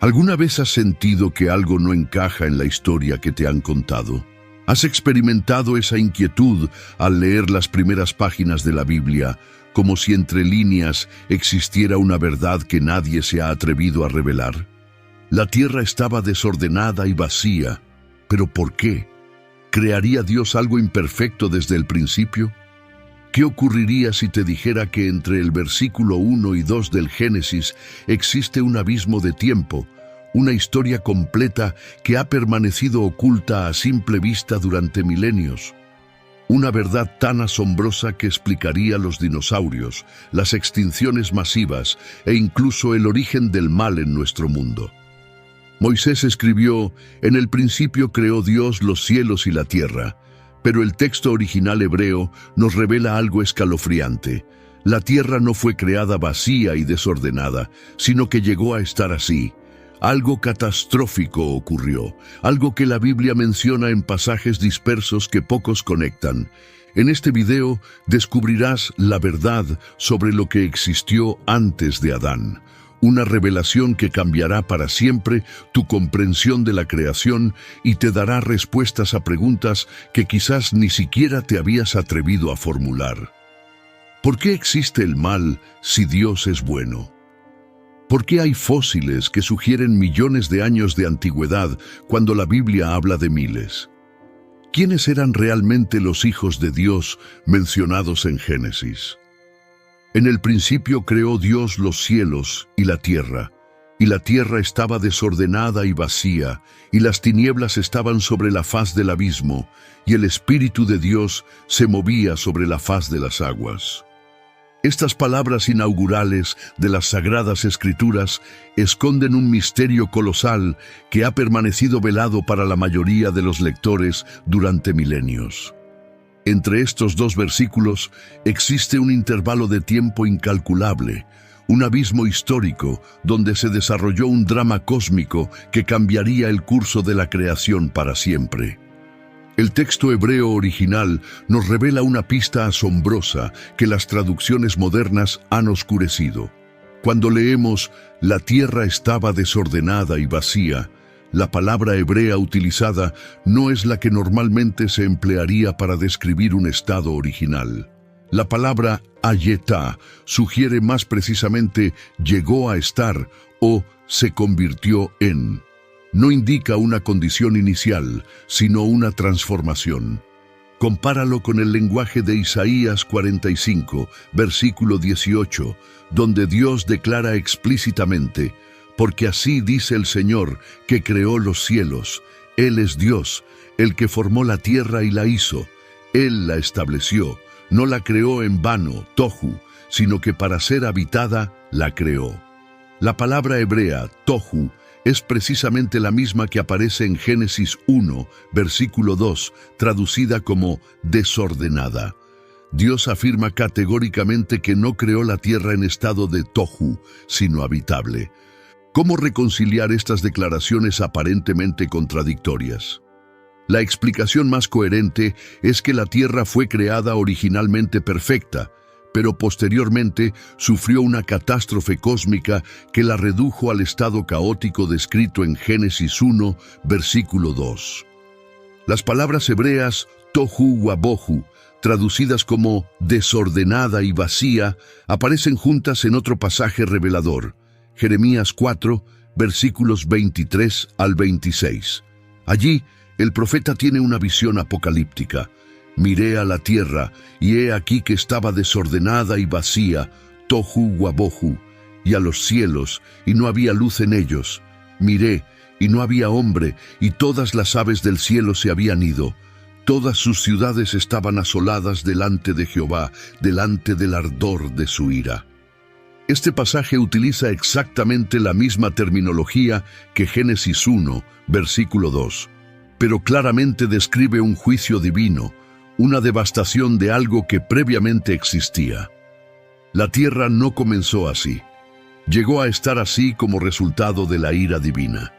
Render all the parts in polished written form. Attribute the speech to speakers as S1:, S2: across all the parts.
S1: ¿Alguna vez has sentido que algo no encaja en la historia que te han contado? ¿Has experimentado esa inquietud al leer las primeras páginas de la Biblia, como si entre líneas existiera una verdad que nadie se ha atrevido a revelar? La tierra estaba desordenada y vacía, ¿pero por qué? ¿Crearía Dios algo imperfecto desde el principio? ¿Qué ocurriría si te dijera que entre el versículo 1 y 2 del Génesis existe un abismo de tiempo, una historia completa que ha permanecido oculta a simple vista durante milenios? Una verdad tan asombrosa que explicaría los dinosaurios, las extinciones masivas e incluso el origen del mal en nuestro mundo. Moisés escribió: «En el principio creó Dios los cielos y la tierra», pero el texto original hebreo nos revela algo escalofriante. La tierra no fue creada vacía y desordenada, sino que llegó a estar así. Algo catastrófico ocurrió, algo que la Biblia menciona en pasajes dispersos que pocos conectan. En este video descubrirás la verdad sobre lo que existió antes de Adán. Una revelación que cambiará para siempre tu comprensión de la creación y te dará respuestas a preguntas que quizás ni siquiera te habías atrevido a formular. ¿Por qué existe el mal si Dios es bueno? ¿Por qué hay fósiles que sugieren millones de años de antigüedad cuando la Biblia habla de miles? ¿Quiénes eran realmente los hijos de Dios mencionados en Génesis? En el principio creó Dios los cielos y la tierra estaba desordenada y vacía, y las tinieblas estaban sobre la faz del abismo, y el Espíritu de Dios se movía sobre la faz de las aguas. Estas palabras inaugurales de las Sagradas Escrituras esconden un misterio colosal que ha permanecido velado para la mayoría de los lectores durante milenios. Entre estos dos versículos existe un intervalo de tiempo incalculable, un abismo histórico donde se desarrolló un drama cósmico que cambiaría el curso de la creación para siempre. El texto hebreo original nos revela una pista asombrosa que las traducciones modernas han oscurecido. Cuando leemos «la tierra estaba desordenada y vacía», la palabra hebrea utilizada no es la que normalmente se emplearía para describir un estado original. La palabra ayetá sugiere más precisamente «llegó a estar» o «se convirtió en». No indica una condición inicial, sino una transformación. Compáralo con el lenguaje de Isaías 45, versículo 18, donde Dios declara explícitamente: «Porque así dice el Señor, que creó los cielos. Él es Dios, el que formó la tierra y la hizo. Él la estableció, no la creó en vano, tohu, sino que para ser habitada la creó». La palabra hebrea, tohu, es precisamente la misma que aparece en Génesis 1, versículo 2, traducida como desordenada. Dios afirma categóricamente que no creó la tierra en estado de tohu, sino habitable. ¿Cómo reconciliar estas declaraciones aparentemente contradictorias? La explicación más coherente es que la tierra fue creada originalmente perfecta, pero posteriormente sufrió una catástrofe cósmica que la redujo al estado caótico descrito en Génesis 1, versículo 2. Las palabras hebreas tohu wabohu, traducidas como desordenada y vacía, aparecen juntas en otro pasaje revelador, Jeremías 4, versículos 23 al 26. Allí, el profeta tiene una visión apocalíptica. «Miré a la tierra, y he aquí que estaba desordenada y vacía, tohu wabohu, y a los cielos, y no había luz en ellos. Miré, y no había hombre, y todas las aves del cielo se habían ido. Todas sus ciudades estaban asoladas delante de Jehová, delante del ardor de su ira». Este pasaje utiliza exactamente la misma terminología que Génesis 1, versículo 2, pero claramente describe un juicio divino, una devastación de algo que previamente existía. La tierra no comenzó así. Llegó a estar así como resultado de la ira divina.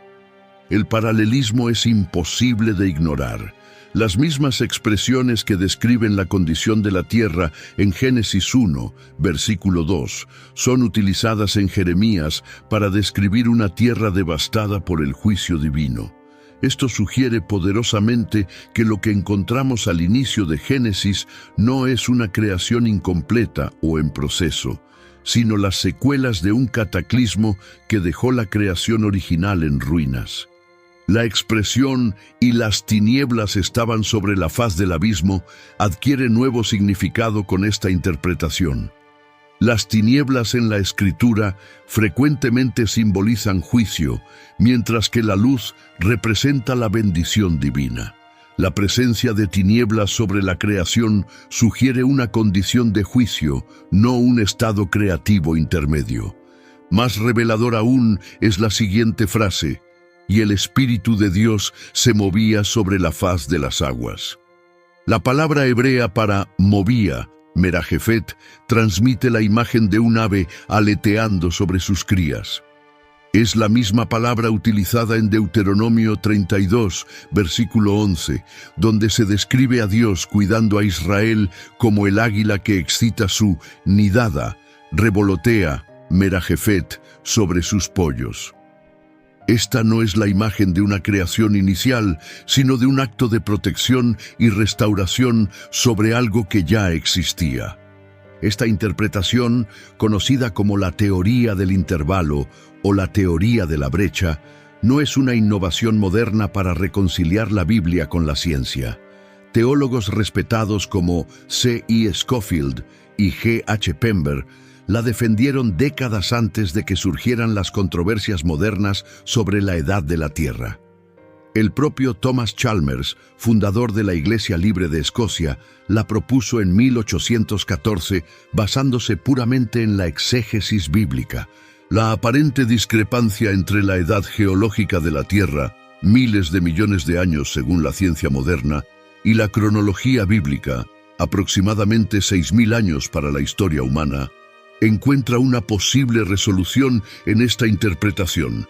S1: El paralelismo es imposible de ignorar. Las mismas expresiones que describen la condición de la tierra en Génesis 1, versículo 2, son utilizadas en Jeremías para describir una tierra devastada por el juicio divino. Esto sugiere poderosamente que lo que encontramos al inicio de Génesis no es una creación incompleta o en proceso, sino las secuelas de un cataclismo que dejó la creación original en ruinas. La expresión "y las tinieblas estaban sobre la faz del abismo" adquiere nuevo significado con esta interpretación. Las tinieblas en la Escritura frecuentemente simbolizan juicio, mientras que la luz representa la bendición divina. La presencia de tinieblas sobre la creación sugiere una condición de juicio, no un estado creativo intermedio. Más revelador aún es la siguiente frase: "y el Espíritu de Dios se movía sobre la faz de las aguas". La palabra hebrea para movía, merajefet, transmite la imagen de un ave aleteando sobre sus crías. Es la misma palabra utilizada en Deuteronomio 32, versículo 11, donde se describe a Dios cuidando a Israel como el águila que excita su nidada, revolotea, merajefet, sobre sus pollos. Esta no es la imagen de una creación inicial, sino de un acto de protección y restauración sobre algo que ya existía. Esta interpretación, conocida como la teoría del intervalo o la teoría de la brecha, no es una innovación moderna para reconciliar la Biblia con la ciencia. Teólogos respetados como C. E. Scofield y G. H. Pember la defendieron décadas antes de que surgieran las controversias modernas sobre la edad de la Tierra. El propio Thomas Chalmers, fundador de la Iglesia Libre de Escocia, la propuso en 1814 basándose puramente en la exégesis bíblica. La aparente discrepancia entre la edad geológica de la Tierra, miles de millones de años según la ciencia moderna, y la cronología bíblica, aproximadamente 6.000 años para la historia humana, encuentra una posible resolución en esta interpretación.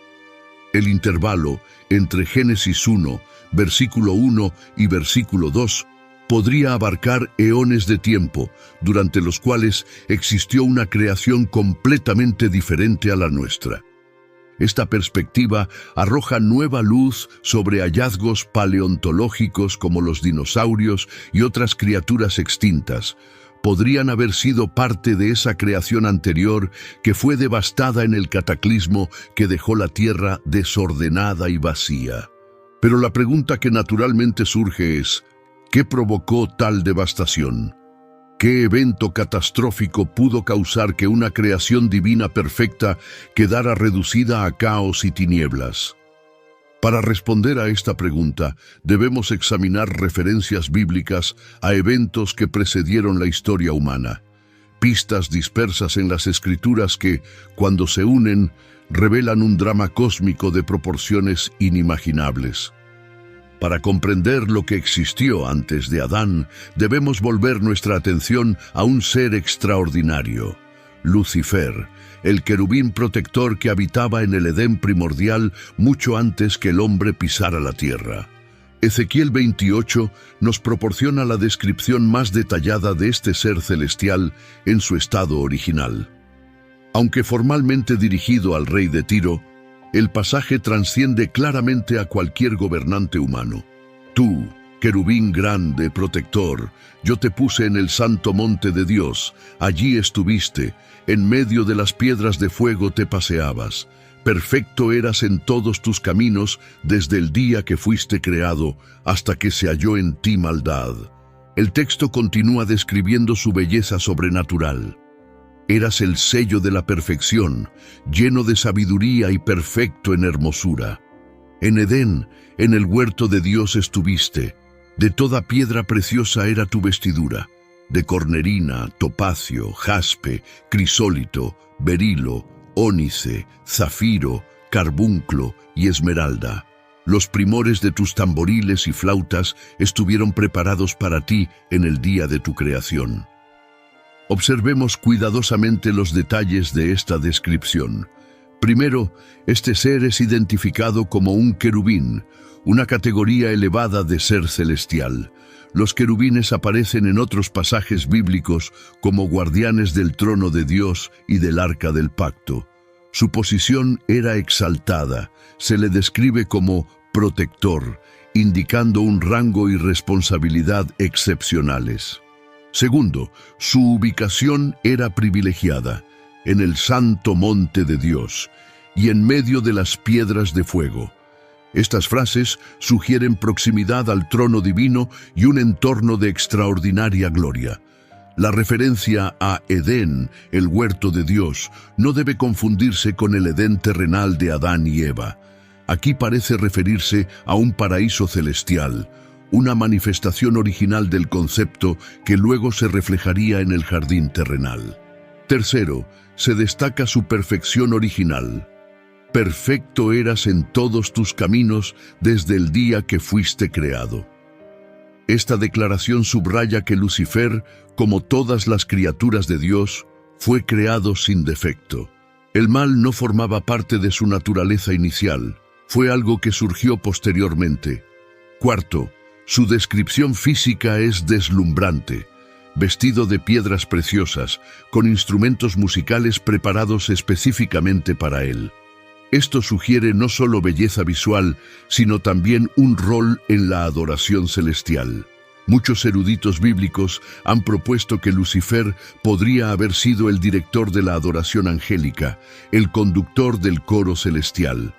S1: El intervalo entre Génesis 1, versículo 1 y versículo 2 podría abarcar eones de tiempo, durante los cuales existió una creación completamente diferente a la nuestra. Esta perspectiva arroja nueva luz sobre hallazgos paleontológicos como los dinosaurios y otras criaturas extintas. Podrían haber sido parte de esa creación anterior que fue devastada en el cataclismo que dejó la tierra desordenada y vacía. Pero la pregunta que naturalmente surge es: ¿qué provocó tal devastación? ¿Qué evento catastrófico pudo causar que una creación divina perfecta quedara reducida a caos y tinieblas? Para responder a esta pregunta, debemos examinar referencias bíblicas a eventos que precedieron la historia humana, pistas dispersas en las Escrituras que, cuando se unen, revelan un drama cósmico de proporciones inimaginables. Para comprender lo que existió antes de Adán, debemos volver nuestra atención a un ser extraordinario: Lucifer, el querubín protector que habitaba en el Edén primordial mucho antes que el hombre pisara la tierra. Ezequiel 28 nos proporciona la descripción más detallada de este ser celestial en su estado original. Aunque formalmente dirigido al rey de Tiro, el pasaje trasciende claramente a cualquier gobernante humano. Tú, querubín grande, protector, yo te puse en el santo monte de Dios, allí estuviste, en medio de las piedras de fuego te paseabas. Perfecto eras en todos tus caminos desde el día que fuiste creado hasta que se halló en ti maldad. El texto continúa describiendo su belleza sobrenatural. Eras el sello de la perfección, lleno de sabiduría y perfecto en hermosura. En Edén, en el huerto de Dios estuviste. De toda piedra preciosa era tu vestidura, de cornerina, topacio, jaspe, crisólito, berilo, ónice, zafiro, carbunclo y esmeralda. Los primores de tus tamboriles y flautas estuvieron preparados para ti en el día de tu creación. Observemos cuidadosamente los detalles de esta descripción. Primero, este ser es identificado como un querubín, una categoría elevada de ser celestial. Los querubines aparecen en otros pasajes bíblicos como guardianes del trono de Dios y del arca del pacto. Su posición era exaltada, se le describe como protector, indicando un rango y responsabilidad excepcionales. Segundo, su ubicación era privilegiada, en el santo monte de Dios y en medio de las piedras de fuego. Estas frases sugieren proximidad al trono divino y un entorno de extraordinaria gloria. La referencia a Edén, el huerto de Dios, no debe confundirse con el Edén terrenal de Adán y Eva. Aquí parece referirse a un paraíso celestial, una manifestación original del concepto que luego se reflejaría en el jardín terrenal. Tercero, se destaca su perfección original. Perfecto eras en todos tus caminos desde el día que fuiste creado. Esta declaración subraya que Lucifer, como todas las criaturas de Dios, fue creado sin defecto. El mal no formaba parte de su naturaleza inicial, fue algo que surgió posteriormente. Cuarto, su descripción física es deslumbrante. Vestido de piedras preciosas, con instrumentos musicales preparados específicamente para él. Esto sugiere no solo belleza visual, sino también un rol en la adoración celestial. Muchos eruditos bíblicos han propuesto que Lucifer podría haber sido el director de la adoración angélica, el conductor del coro celestial.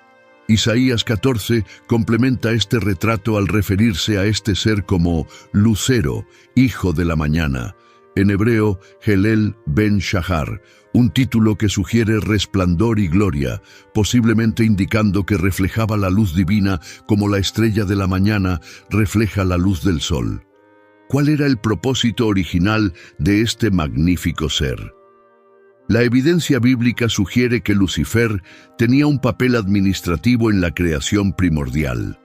S1: Isaías 14 complementa este retrato al referirse a este ser como lucero, hijo de la mañana, en hebreo Helel ben Shahar, un título que sugiere resplandor y gloria, posiblemente indicando que reflejaba la luz divina como la estrella de la mañana refleja la luz del sol. ¿Cuál era el propósito original de este magnífico ser? La evidencia bíblica sugiere que Lucifer tenía un papel administrativo en la creación primordial.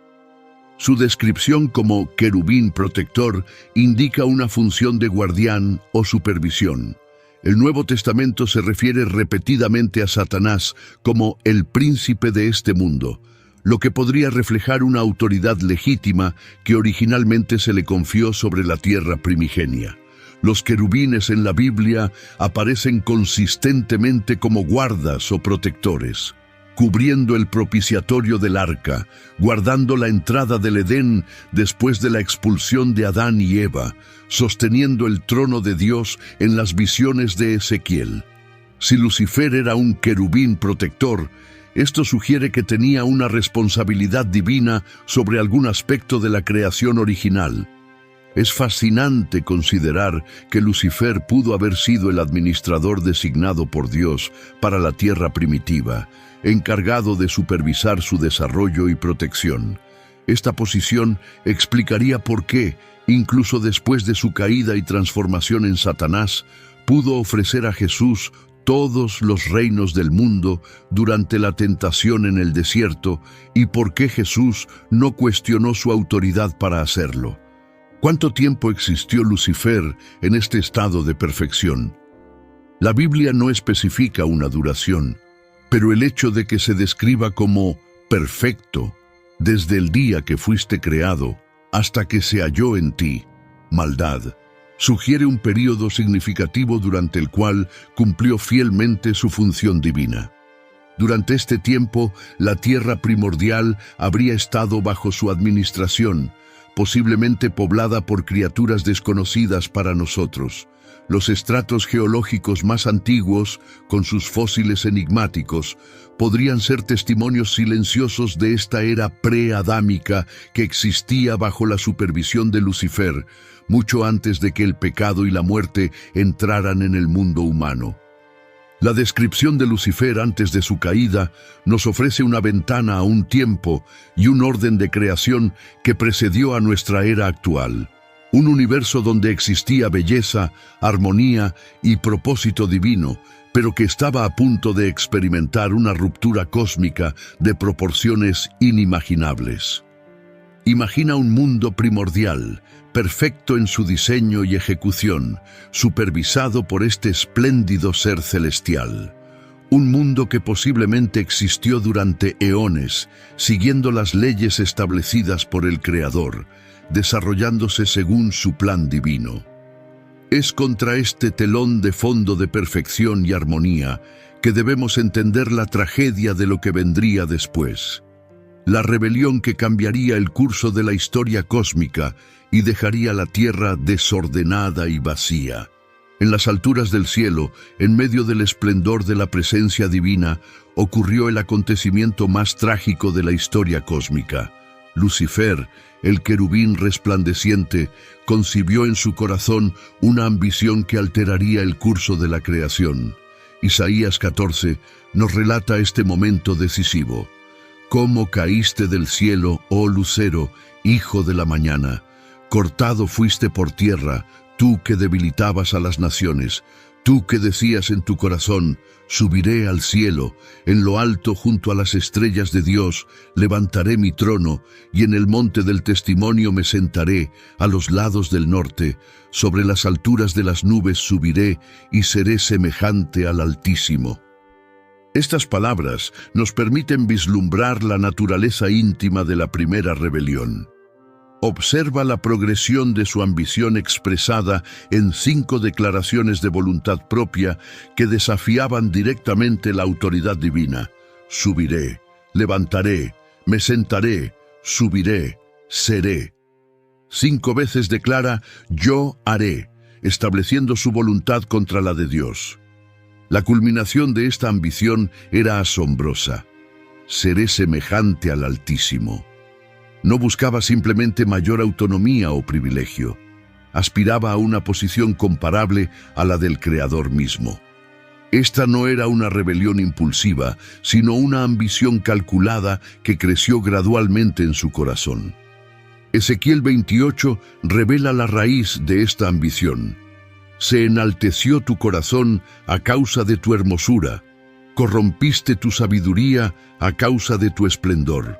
S1: Su descripción como querubín protector indica una función de guardián o supervisión. El Nuevo Testamento se refiere repetidamente a Satanás como el príncipe de este mundo, lo que podría reflejar una autoridad legítima que originalmente se le confió sobre la tierra primigenia. Los querubines en la Biblia aparecen consistentemente como guardas o protectores, cubriendo el propiciatorio del arca, guardando la entrada del Edén después de la expulsión de Adán y Eva, sosteniendo el trono de Dios en las visiones de Ezequiel. Si Lucifer era un querubín protector, esto sugiere que tenía una responsabilidad divina sobre algún aspecto de la creación original. Es fascinante considerar que Lucifer pudo haber sido el administrador designado por Dios para la tierra primitiva, encargado de supervisar su desarrollo y protección. Esta posición explicaría por qué, incluso después de su caída y transformación en Satanás, pudo ofrecer a Jesús todos los reinos del mundo durante la tentación en el desierto y por qué Jesús no cuestionó su autoridad para hacerlo. ¿Cuánto tiempo existió Lucifer en este estado de perfección? La Biblia no especifica una duración, pero el hecho de que se describa como perfecto desde el día que fuiste creado hasta que se halló en ti maldad, sugiere un período significativo durante el cual cumplió fielmente su función divina. Durante este tiempo, la tierra primordial habría estado bajo su administración, posiblemente poblada por criaturas desconocidas para nosotros. Los estratos geológicos más antiguos, con sus fósiles enigmáticos, podrían ser testimonios silenciosos de esta era preadámica que existía bajo la supervisión de Lucifer, mucho antes de que el pecado y la muerte entraran en el mundo humano. La descripción de Lucifer antes de su caída nos ofrece una ventana a un tiempo y un orden de creación que precedió a nuestra era actual. Un universo donde existía belleza, armonía y propósito divino, pero que estaba a punto de experimentar una ruptura cósmica de proporciones inimaginables. Imagina un mundo primordial, perfecto en su diseño y ejecución, supervisado por este espléndido ser celestial. Un mundo que posiblemente existió durante eones, siguiendo las leyes establecidas por el Creador, desarrollándose según su plan divino. Es contra este telón de fondo de perfección y armonía que debemos entender la tragedia de lo que vendría después. La rebelión que cambiaría el curso de la historia cósmica y dejaría la Tierra desordenada y vacía. En las alturas del cielo, en medio del esplendor de la presencia divina, ocurrió el acontecimiento más trágico de la historia cósmica. Lucifer, el querubín resplandeciente, concibió en su corazón una ambición que alteraría el curso de la creación. Isaías 14 nos relata este momento decisivo. «Cómo caíste del cielo, oh lucero, hijo de la mañana. Cortado fuiste por tierra, tú que debilitabas a las naciones, tú que decías en tu corazón, subiré al cielo, en lo alto junto a las estrellas de Dios, levantaré mi trono, y en el monte del testimonio me sentaré, a los lados del norte, sobre las alturas de las nubes subiré, y seré semejante al Altísimo». Estas palabras nos permiten vislumbrar la naturaleza íntima de la primera rebelión. Observa la progresión de su ambición expresada en 5 declaraciones de voluntad propia que desafiaban directamente la autoridad divina. Subiré, levantaré, me sentaré, subiré, seré. 5 veces declara, yo haré, estableciendo su voluntad contra la de Dios. La culminación de esta ambición era asombrosa. Seré semejante al Altísimo. No buscaba simplemente mayor autonomía o privilegio. Aspiraba a una posición comparable a la del Creador mismo. Esta no era una rebelión impulsiva, sino una ambición calculada que creció gradualmente en su corazón. Ezequiel 28 revela la raíz de esta ambición. Se enalteció tu corazón a causa de tu hermosura, corrompiste tu sabiduría a causa de tu esplendor.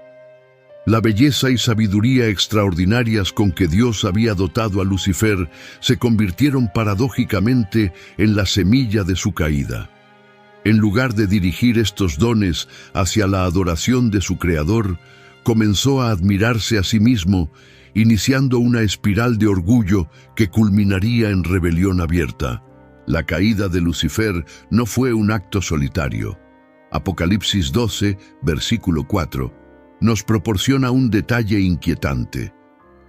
S1: La belleza y sabiduría extraordinarias con que Dios había dotado a Lucifer se convirtieron paradójicamente en la semilla de su caída. En lugar de dirigir estos dones hacia la adoración de su Creador, comenzó a admirarse a sí mismo, iniciando una espiral de orgullo que culminaría en rebelión abierta. La caída de Lucifer no fue un acto solitario. Apocalipsis 12, versículo 4, nos proporciona un detalle inquietante.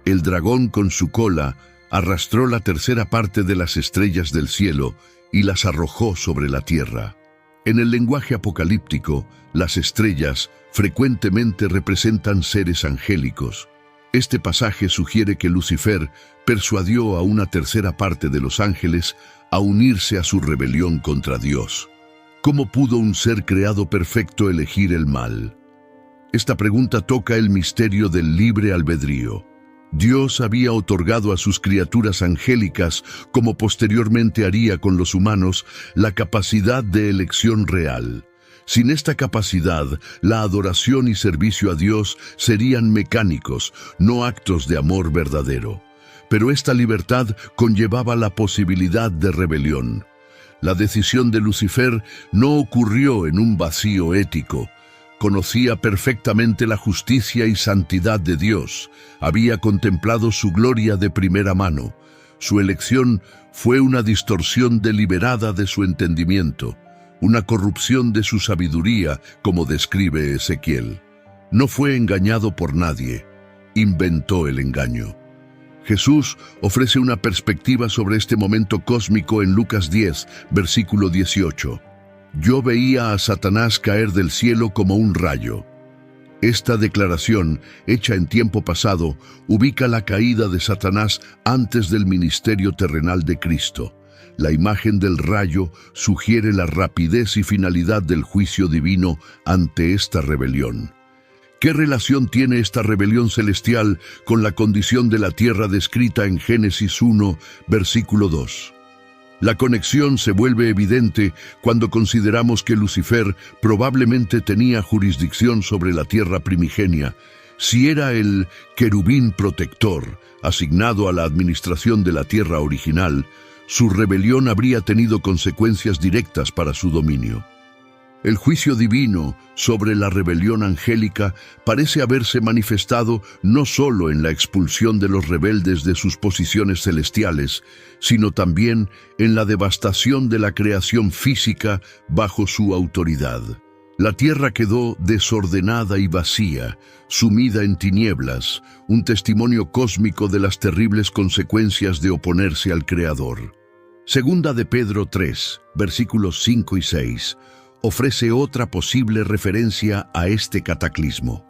S1: El dragón con su cola arrastró la tercera parte de las estrellas del cielo y las arrojó sobre la tierra. En el lenguaje apocalíptico, las estrellas frecuentemente representan seres angélicos. Este pasaje sugiere que Lucifer persuadió a una tercera parte de los ángeles a unirse a su rebelión contra Dios. ¿Cómo pudo un ser creado perfecto elegir el mal? Esta pregunta toca el misterio del libre albedrío. Dios había otorgado a sus criaturas angélicas, como posteriormente haría con los humanos, la capacidad de elección real. Sin esta capacidad, la adoración y servicio a Dios serían mecánicos, no actos de amor verdadero. Pero esta libertad conllevaba la posibilidad de rebelión. La decisión de Lucifer no ocurrió en un vacío ético. Conocía perfectamente la justicia y santidad de Dios. Había contemplado su gloria de primera mano. Su elección fue una distorsión deliberada de su entendimiento, una corrupción de su sabiduría, como describe Ezequiel. No fue engañado por nadie, inventó el engaño. Jesús ofrece una perspectiva sobre este momento cósmico en Lucas 10, versículo 18. Yo veía a Satanás caer del cielo como un rayo. Esta declaración, hecha en tiempo pasado, ubica la caída de Satanás antes del ministerio terrenal de Cristo. La imagen del rayo sugiere la rapidez y finalidad del juicio divino ante esta rebelión. ¿Qué relación tiene esta rebelión celestial con la condición de la tierra descrita en Génesis 1, versículo 2? La conexión se vuelve evidente cuando consideramos que Lucifer probablemente tenía jurisdicción sobre la tierra primigenia. Si era el querubín protector, asignado a la administración de la tierra original, su rebelión habría tenido consecuencias directas para su dominio. El juicio divino sobre la rebelión angélica parece haberse manifestado no solo en la expulsión de los rebeldes de sus posiciones celestiales, sino también en la devastación de la creación física bajo su autoridad. La tierra quedó desordenada y vacía, sumida en tinieblas, un testimonio cósmico de las terribles consecuencias de oponerse al Creador. Segunda de Pedro 3, versículos 5 y 6, ofrece otra posible referencia a este cataclismo.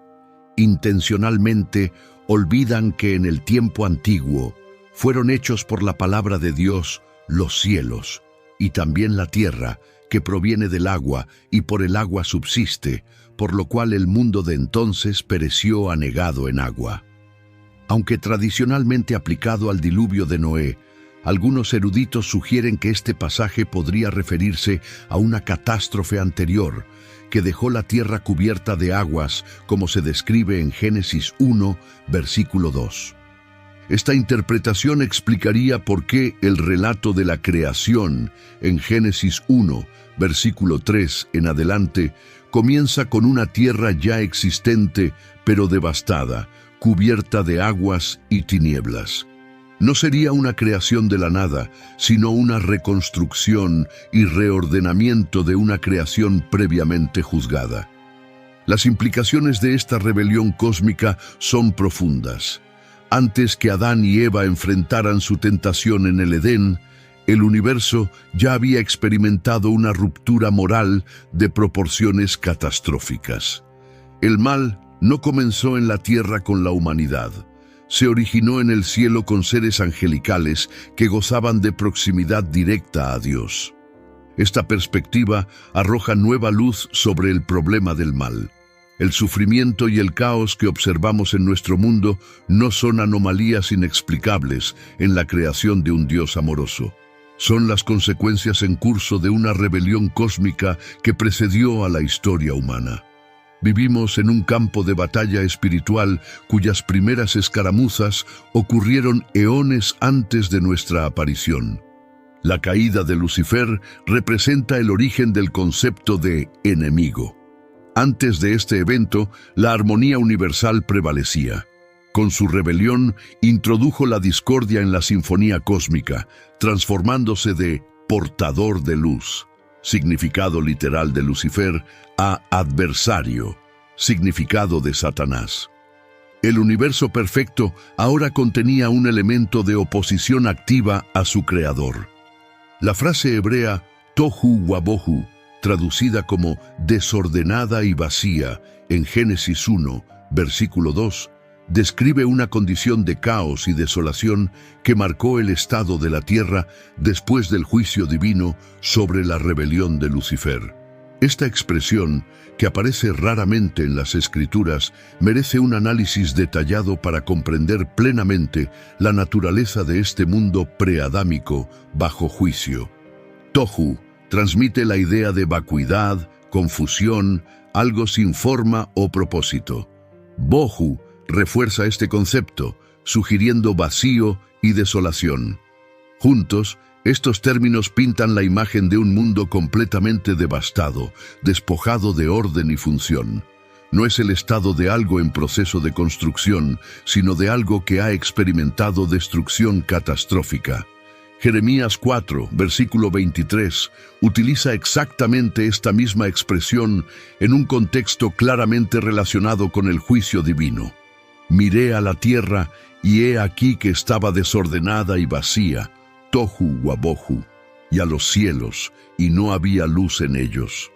S1: Intencionalmente olvidan que en el tiempo antiguo fueron hechos por la palabra de Dios los cielos y también la tierra, que proviene del agua y por el agua subsiste, por lo cual el mundo de entonces pereció anegado en agua. Aunque tradicionalmente aplicado al diluvio de Noé, algunos eruditos sugieren que este pasaje podría referirse a una catástrofe anterior, que dejó la tierra cubierta de aguas, como se describe en Génesis 1, versículo 2. Esta interpretación explicaría por qué el relato de la creación en Génesis 1, versículo 3 en adelante, comienza con una tierra ya existente, pero devastada, cubierta de aguas y tinieblas. No sería una creación de la nada, sino una reconstrucción y reordenamiento de una creación previamente juzgada. Las implicaciones de esta rebelión cósmica son profundas. Antes que Adán y Eva enfrentaran su tentación en el Edén, el universo ya había experimentado una ruptura moral de proporciones catastróficas. El mal no comenzó en la tierra con la humanidad. Se originó en el cielo con seres angelicales que gozaban de proximidad directa a Dios. Esta perspectiva arroja nueva luz sobre el problema del mal. El sufrimiento y el caos que observamos en nuestro mundo no son anomalías inexplicables en la creación de un Dios amoroso. Son las consecuencias en curso de una rebelión cósmica que precedió a la historia humana. Vivimos en un campo de batalla espiritual cuyas primeras escaramuzas ocurrieron eones antes de nuestra aparición. La caída de Lucifer representa el origen del concepto de enemigo. Antes de este evento, la armonía universal prevalecía. Con su rebelión, introdujo la discordia en la sinfonía cósmica, transformándose de portador de luz, significado literal de Lucifer, a adversario, significado de Satanás. El universo perfecto ahora contenía un elemento de oposición activa a su creador. La frase hebrea tohu wabohu, traducida como desordenada y vacía en Génesis 1, versículo 2, describe una condición de caos y desolación que marcó el estado de la tierra después del juicio divino sobre la rebelión de Lucifer. Esta expresión, que aparece raramente en las Escrituras, merece un análisis detallado para comprender plenamente la naturaleza de este mundo preadámico bajo juicio. Tohu transmite la idea de vacuidad, confusión, algo sin forma o propósito. Bohu refuerza este concepto, sugiriendo vacío y desolación. Juntos, estos términos pintan la imagen de un mundo completamente devastado, despojado de orden y función. No es el estado de algo en proceso de construcción, sino de algo que ha experimentado destrucción catastrófica. Jeremías 4, versículo 23, utiliza exactamente esta misma expresión en un contexto claramente relacionado con el juicio divino. Miré a la tierra y he aquí que estaba desordenada y vacía, tohu wabohu, y a los cielos, y no había luz en ellos.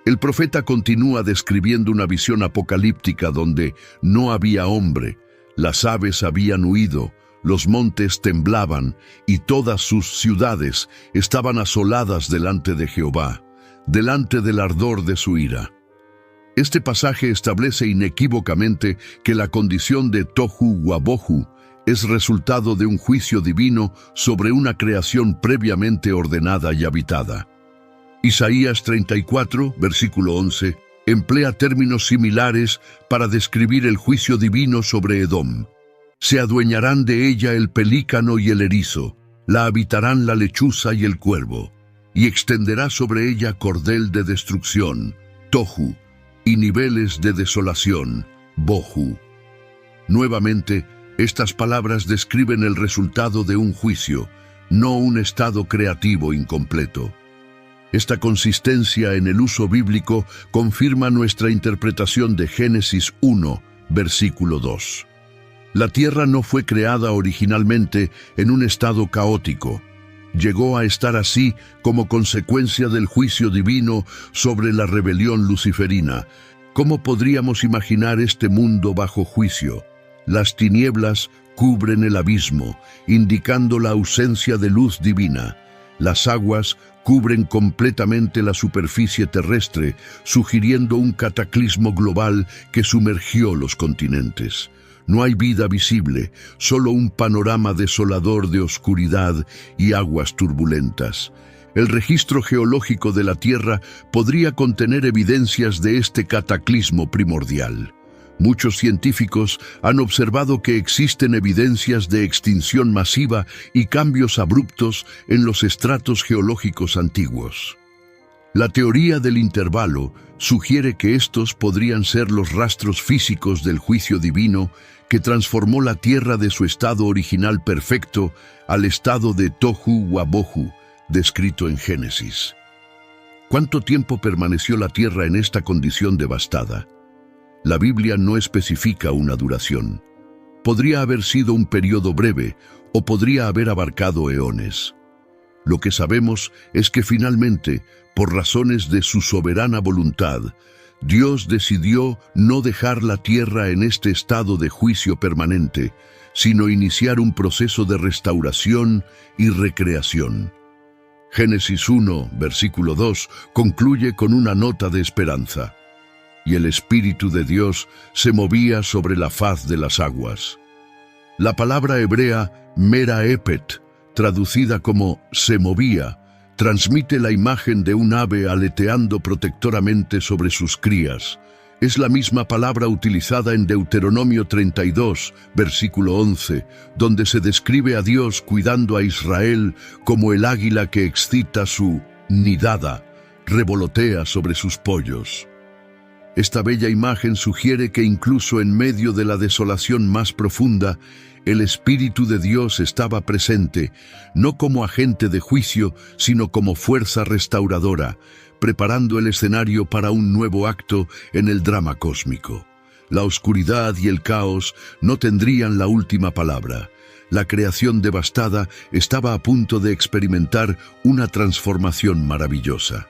S1: El profeta continúa describiendo una visión apocalíptica donde no había hombre, las aves habían huido, los montes temblaban, y todas sus ciudades estaban asoladas delante de Jehová, delante del ardor de su ira. Este pasaje establece inequívocamente que la condición de tohu wabohu es resultado de un juicio divino sobre una creación previamente ordenada y habitada. Isaías 34, versículo 11, emplea términos similares para describir el juicio divino sobre Edom. Se adueñarán de ella el pelícano y el erizo, la habitarán la lechuza y el cuervo. y extenderá sobre ella cordel de destrucción, tohu, y niveles de desolación, bohu. Nuevamente, estas palabras describen el resultado de un juicio, no un estado creativo incompleto. Esta consistencia en el uso bíblico confirma nuestra interpretación de Génesis 1, versículo 2. La tierra no fue creada originalmente en un estado caótico. Llegó a estar así como consecuencia del juicio divino sobre la rebelión luciferina. ¿Cómo podríamos imaginar este mundo bajo juicio? Las tinieblas cubren el abismo, indicando la ausencia de luz divina. Las aguas cubren completamente la superficie terrestre, sugiriendo un cataclismo global que sumergió los continentes. No hay vida visible, solo un panorama desolador de oscuridad y aguas turbulentas. El registro geológico de la Tierra podría contener evidencias de este cataclismo primordial. Muchos científicos han observado que existen evidencias de extinción masiva y cambios abruptos en los estratos geológicos antiguos. La teoría del intervalo sugiere que estos podrían ser los rastros físicos del juicio divino que transformó la Tierra de su estado original perfecto al estado de tohu wabohu, descrito en Génesis. ¿Cuánto tiempo permaneció la Tierra en esta condición devastada? La Biblia no especifica una duración. Podría haber sido un periodo breve o podría haber abarcado eones. Lo que sabemos es que finalmente, por razones de su soberana voluntad, Dios decidió no dejar la tierra en este estado de juicio permanente, sino iniciar un proceso de restauración y recreación. Génesis 1, versículo 2, concluye con una nota de esperanza. Y el Espíritu de Dios se movía sobre la faz de las aguas. La palabra hebrea meraepet, traducida como se movía, transmite la imagen de un ave aleteando protectoramente sobre sus crías. Es la misma palabra utilizada en Deuteronomio 32, versículo 11, donde se describe a Dios cuidando a Israel como el águila que excita su nidada, revolotea sobre sus pollos. Esta bella imagen sugiere que incluso en medio de la desolación más profunda, el Espíritu de Dios estaba presente, no como agente de juicio, sino como fuerza restauradora, preparando el escenario para un nuevo acto en el drama cósmico. La oscuridad y el caos no tendrían la última palabra. La creación devastada estaba a punto de experimentar una transformación maravillosa.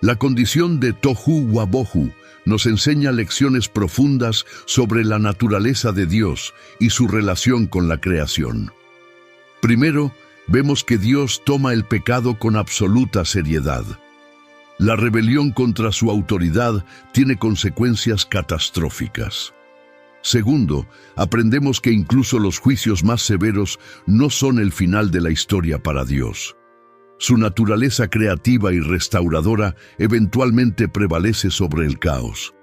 S1: La condición de tohu wabohu nos enseña lecciones profundas sobre la naturaleza de Dios y su relación con la creación. Primero, vemos que Dios toma el pecado con absoluta seriedad. La rebelión contra su autoridad tiene consecuencias catastróficas. Segundo, aprendemos que incluso los juicios más severos no son el final de la historia para Dios. Su naturaleza creativa y restauradora eventualmente prevalece sobre el caos.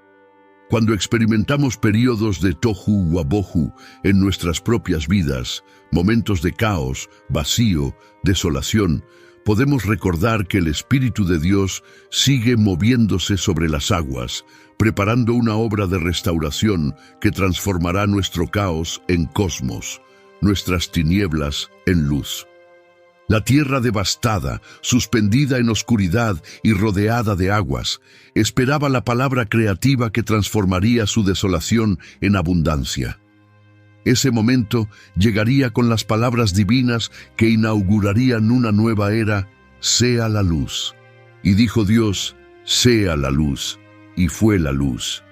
S1: Cuando experimentamos periodos de tohu wabohu en nuestras propias vidas, momentos de caos, vacío, desolación, podemos recordar que el Espíritu de Dios sigue moviéndose sobre las aguas, preparando una obra de restauración que transformará nuestro caos en cosmos, nuestras tinieblas en luz. La tierra devastada, suspendida en oscuridad y rodeada de aguas, esperaba la palabra creativa que transformaría su desolación en abundancia. Ese momento llegaría con las palabras divinas que inaugurarían una nueva era, sea la luz. Y dijo Dios, sea la luz, y fue la luz.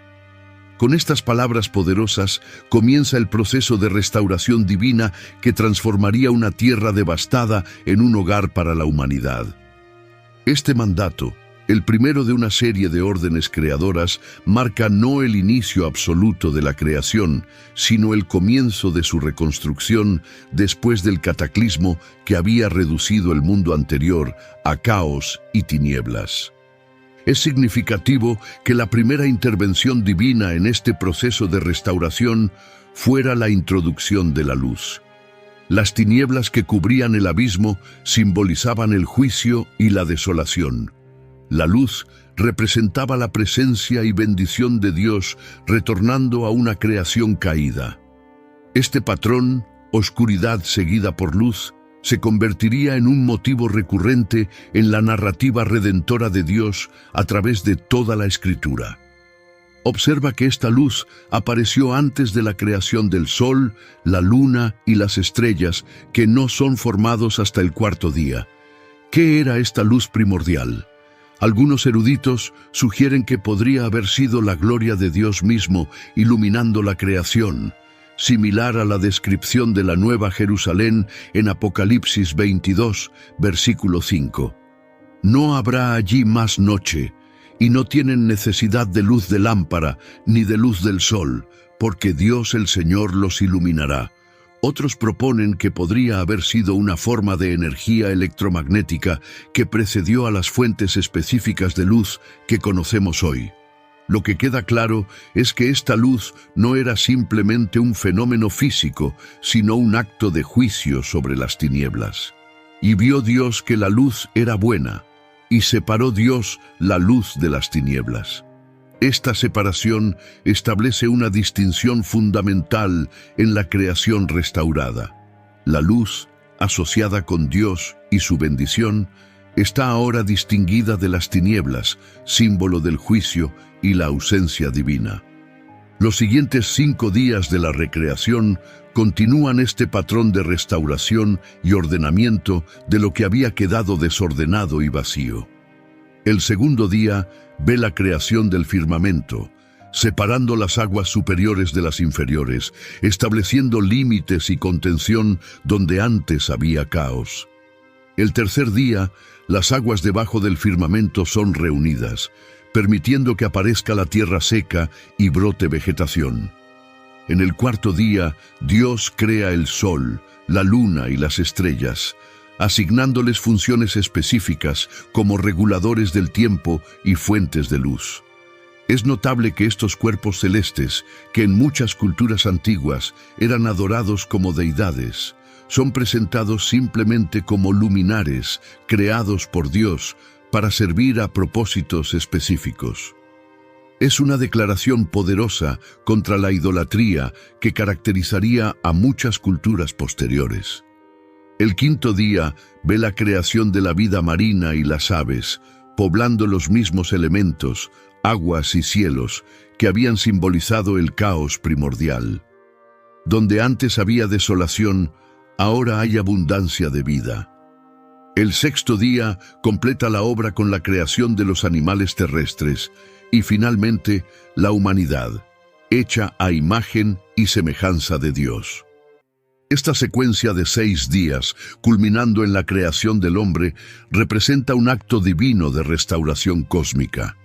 S1: Con estas palabras poderosas comienza el proceso de restauración divina que transformaría una tierra devastada en un hogar para la humanidad. Este mandato, el primero de una serie de órdenes creadoras, marca no el inicio absoluto de la creación, sino el comienzo de su reconstrucción después del cataclismo que había reducido el mundo anterior a caos y tinieblas. Es significativo que la primera intervención divina en este proceso de restauración fuera la introducción de la luz. Las tinieblas que cubrían el abismo simbolizaban el juicio y la desolación. La luz representaba la presencia y bendición de Dios retornando a una creación caída. Este patrón, oscuridad seguida por luz, se convertiría en un motivo recurrente en la narrativa redentora de Dios a través de toda la Escritura. Observa que esta luz apareció antes de la creación del sol, la luna y las estrellas, que no son formados hasta el cuarto día. ¿Qué era esta luz primordial? Algunos eruditos sugieren que podría haber sido la gloria de Dios mismo iluminando la creación, similar a la descripción de la Nueva Jerusalén en Apocalipsis 22, versículo 5. No habrá allí más noche, y no tienen necesidad de luz de lámpara ni de luz del sol, porque Dios el Señor los iluminará. Otros proponen que podría haber sido una forma de energía electromagnética que precedió a las fuentes específicas de luz que conocemos hoy. Lo que queda claro es que esta luz no era simplemente un fenómeno físico, sino un acto de juicio sobre las tinieblas. Y vio Dios que la luz era buena, y separó Dios la luz de las tinieblas. Esta separación establece una distinción fundamental en la creación restaurada. La luz, asociada con Dios y su bendición, está ahora distinguida de las tinieblas, símbolo del juicio y la ausencia divina. Los siguientes 5 días de la recreación continúan este patrón de restauración y ordenamiento de lo que había quedado desordenado y vacío. El segundo día ve la creación del firmamento, separando las aguas superiores de las inferiores, estableciendo límites y contención donde antes había caos. El tercer día, las aguas debajo del firmamento son reunidas, permitiendo que aparezca la tierra seca y brote vegetación. En el cuarto día, Dios crea el sol, la luna y las estrellas, asignándoles funciones específicas como reguladores del tiempo y fuentes de luz. Es notable que estos cuerpos celestes, que en muchas culturas antiguas eran adorados como deidades, son presentados simplemente como luminares creados por Dios para servir a propósitos específicos. Es una declaración poderosa contra la idolatría que caracterizaría a muchas culturas posteriores. El quinto día ve la creación de la vida marina y las aves, poblando los mismos elementos, aguas y cielos, que habían simbolizado el caos primordial. Donde antes había desolación, ahora hay abundancia de vida. El sexto día completa la obra con la creación de los animales terrestres y finalmente la humanidad, hecha a imagen y semejanza de Dios. Esta secuencia de 6 días, culminando en la creación del hombre, representa un acto divino de restauración cósmica.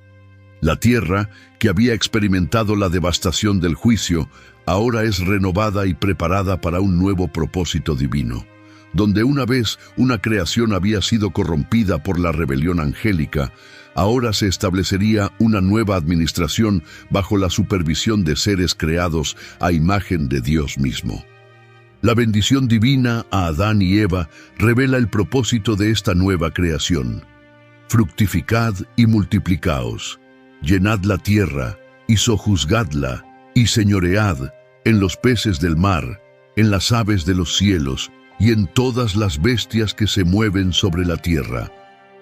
S1: La tierra, que había experimentado la devastación del juicio, ahora es renovada y preparada para un nuevo propósito divino. Donde una vez una creación había sido corrompida por la rebelión angélica, ahora se establecería una nueva administración bajo la supervisión de seres creados a imagen de Dios mismo. La bendición divina a Adán y Eva revela el propósito de esta nueva creación. Fructificad y multiplicaos, llenad la tierra y sojuzgadla, y señoread en los peces del mar, en las aves de los cielos y en todas las bestias que se mueven sobre la tierra.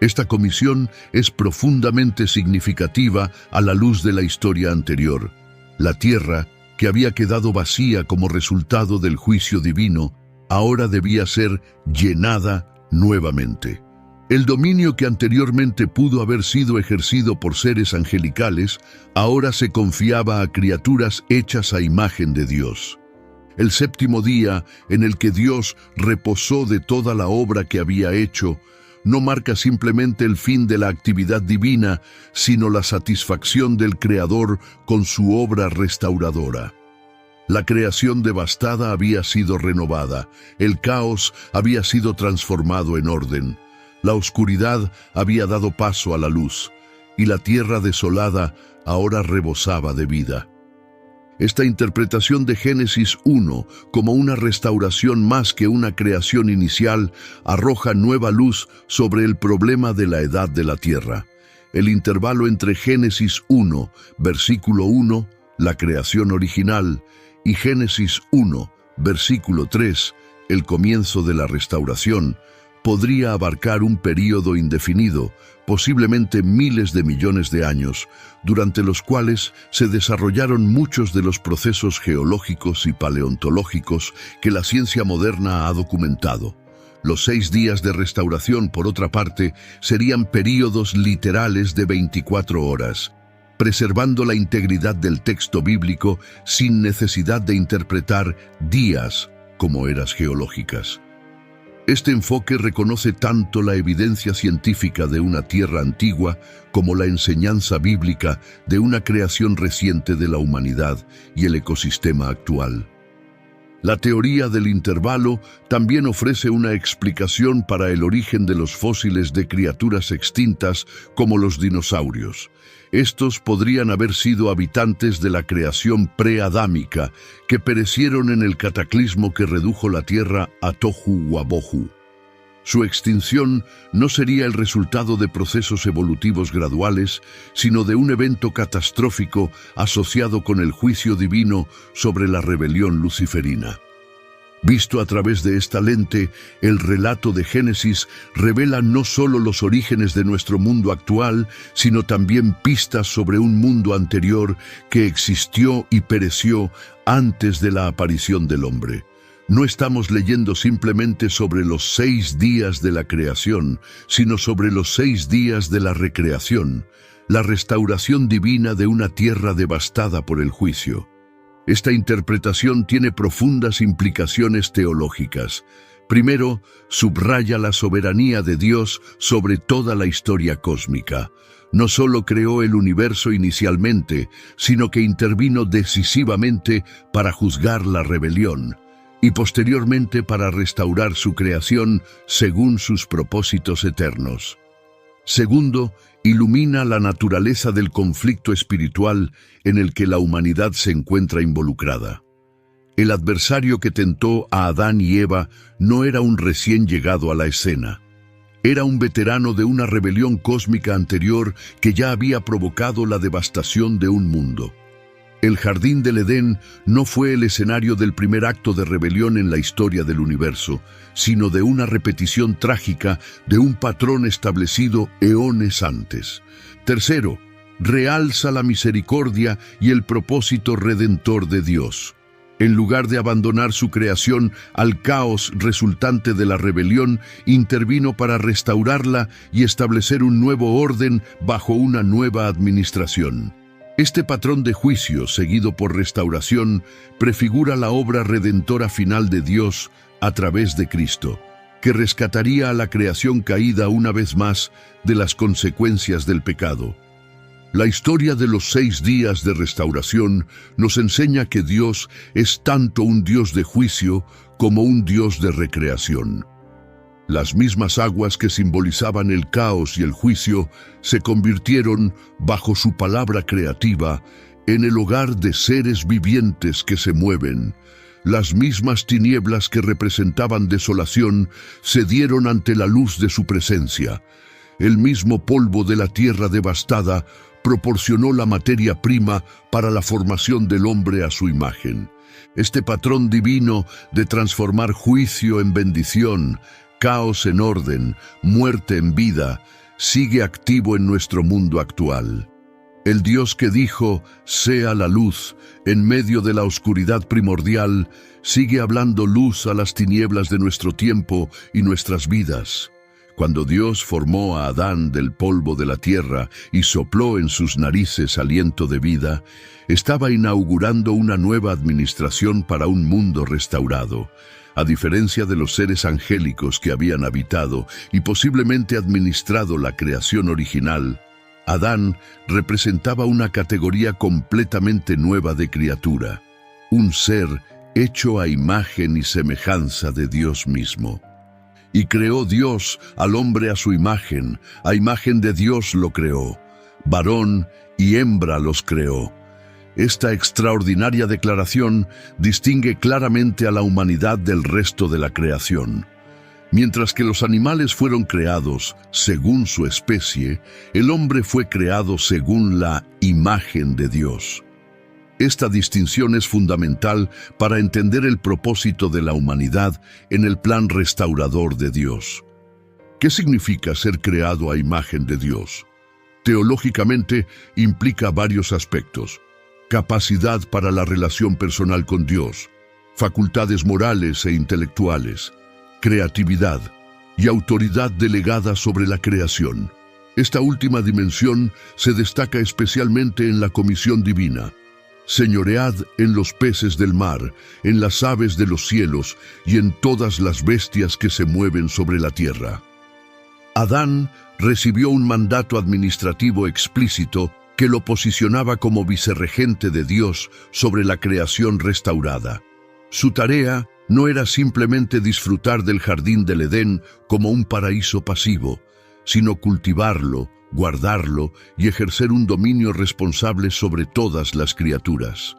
S1: Esta comisión es profundamente significativa a la luz de la historia anterior. La tierra, que había quedado vacía como resultado del juicio divino, ahora debía ser llenada nuevamente. El dominio que anteriormente pudo haber sido ejercido por seres angelicales, ahora se confiaba a criaturas hechas a imagen de Dios. El séptimo día, en el que Dios reposó de toda la obra que había hecho, no marca simplemente el fin de la actividad divina, sino la satisfacción del Creador con su obra restauradora. La creación devastada había sido renovada, el caos había sido transformado en orden, la oscuridad había dado paso a la luz, y la tierra desolada ahora rebosaba de vida. Esta interpretación de Génesis 1 como una restauración más que una creación inicial arroja nueva luz sobre el problema de la edad de la tierra. El intervalo entre Génesis 1, versículo 1, la creación original, y Génesis 1, versículo 3, el comienzo de la restauración, podría abarcar un período indefinido, posiblemente miles de millones de años, durante los cuales se desarrollaron muchos de los procesos geológicos y paleontológicos que la ciencia moderna ha documentado. Los 6 días de restauración, por otra parte, serían períodos literales de 24 horas, preservando la integridad del texto bíblico sin necesidad de interpretar días como eras geológicas. Este enfoque reconoce tanto la evidencia científica de una tierra antigua como la enseñanza bíblica de una creación reciente de la humanidad y el ecosistema actual. La teoría del intervalo también ofrece una explicación para el origen de los fósiles de criaturas extintas como los dinosaurios. Estos podrían haber sido habitantes de la creación preadámica que perecieron en el cataclismo que redujo la Tierra a tohu wabohu. Su extinción no sería el resultado de procesos evolutivos graduales, sino de un evento catastrófico asociado con el juicio divino sobre la rebelión luciferina. Visto a través de esta lente, el relato de Génesis revela no solo los orígenes de nuestro mundo actual, sino también pistas sobre un mundo anterior que existió y pereció antes de la aparición del hombre. No estamos leyendo simplemente sobre los 6 días de la creación, sino sobre los 6 días de la recreación, la restauración divina de una tierra devastada por el juicio. Esta interpretación tiene profundas implicaciones teológicas. Primero, subraya la soberanía de Dios sobre toda la historia cósmica. No solo creó el universo inicialmente, sino que intervino decisivamente para juzgar la rebelión y posteriormente para restaurar su creación según sus propósitos eternos. Segundo, ilumina la naturaleza del conflicto espiritual en el que la humanidad se encuentra involucrada. El adversario que tentó a Adán y Eva no era un recién llegado a la escena. Era un veterano de una rebelión cósmica anterior que ya había provocado la devastación de un mundo. El jardín del Edén no fue el escenario del primer acto de rebelión en la historia del universo, sino de una repetición trágica de un patrón establecido eones antes. Tercero, realza la misericordia y el propósito redentor de Dios. En lugar de abandonar su creación al caos resultante de la rebelión, intervino para restaurarla y establecer un nuevo orden bajo una nueva administración. Este patrón de juicio, seguido por restauración, prefigura la obra redentora final de Dios a través de Cristo, que rescataría a la creación caída una vez más de las consecuencias del pecado. La historia de los 6 días de restauración nos enseña que Dios es tanto un Dios de juicio como un Dios de recreación. Las mismas aguas que simbolizaban el caos y el juicio se convirtieron, bajo su palabra creativa, en el hogar de seres vivientes que se mueven. Las mismas tinieblas que representaban desolación cedieron ante la luz de su presencia. El mismo polvo de la tierra devastada proporcionó la materia prima para la formación del hombre a su imagen. Este patrón divino de transformar juicio en bendición, caos en orden, muerte en vida, sigue activo en nuestro mundo actual. El Dios que dijo, sea la luz, en medio de la oscuridad primordial, sigue hablando luz a las tinieblas de nuestro tiempo y nuestras vidas. Cuando Dios formó a Adán del polvo de la tierra y sopló en sus narices aliento de vida, estaba inaugurando una nueva administración para un mundo restaurado. A diferencia de los seres angélicos que habían habitado y posiblemente administrado la creación original, Adán representaba una categoría completamente nueva de criatura, un ser hecho a imagen y semejanza de Dios mismo. Y creó Dios al hombre a su imagen, a imagen de Dios lo creó, varón y hembra los creó. Esta extraordinaria declaración distingue claramente a la humanidad del resto de la creación. Mientras que los animales fueron creados según su especie, el hombre fue creado según la imagen de Dios. Esta distinción es fundamental para entender el propósito de la humanidad en el plan restaurador de Dios. ¿Qué significa ser creado a imagen de Dios? Teológicamente implica varios aspectos: capacidad para la relación personal con Dios, facultades morales e intelectuales, creatividad y autoridad delegada sobre la creación. Esta última dimensión se destaca especialmente en la comisión divina. Señoread en los peces del mar, en las aves de los cielos y en todas las bestias que se mueven sobre la tierra. Adán recibió un mandato administrativo explícito que lo posicionaba como vicerregente de Dios sobre la creación restaurada. Su tarea no era simplemente disfrutar del jardín del Edén como un paraíso pasivo, sino cultivarlo, guardarlo y ejercer un dominio responsable sobre todas las criaturas.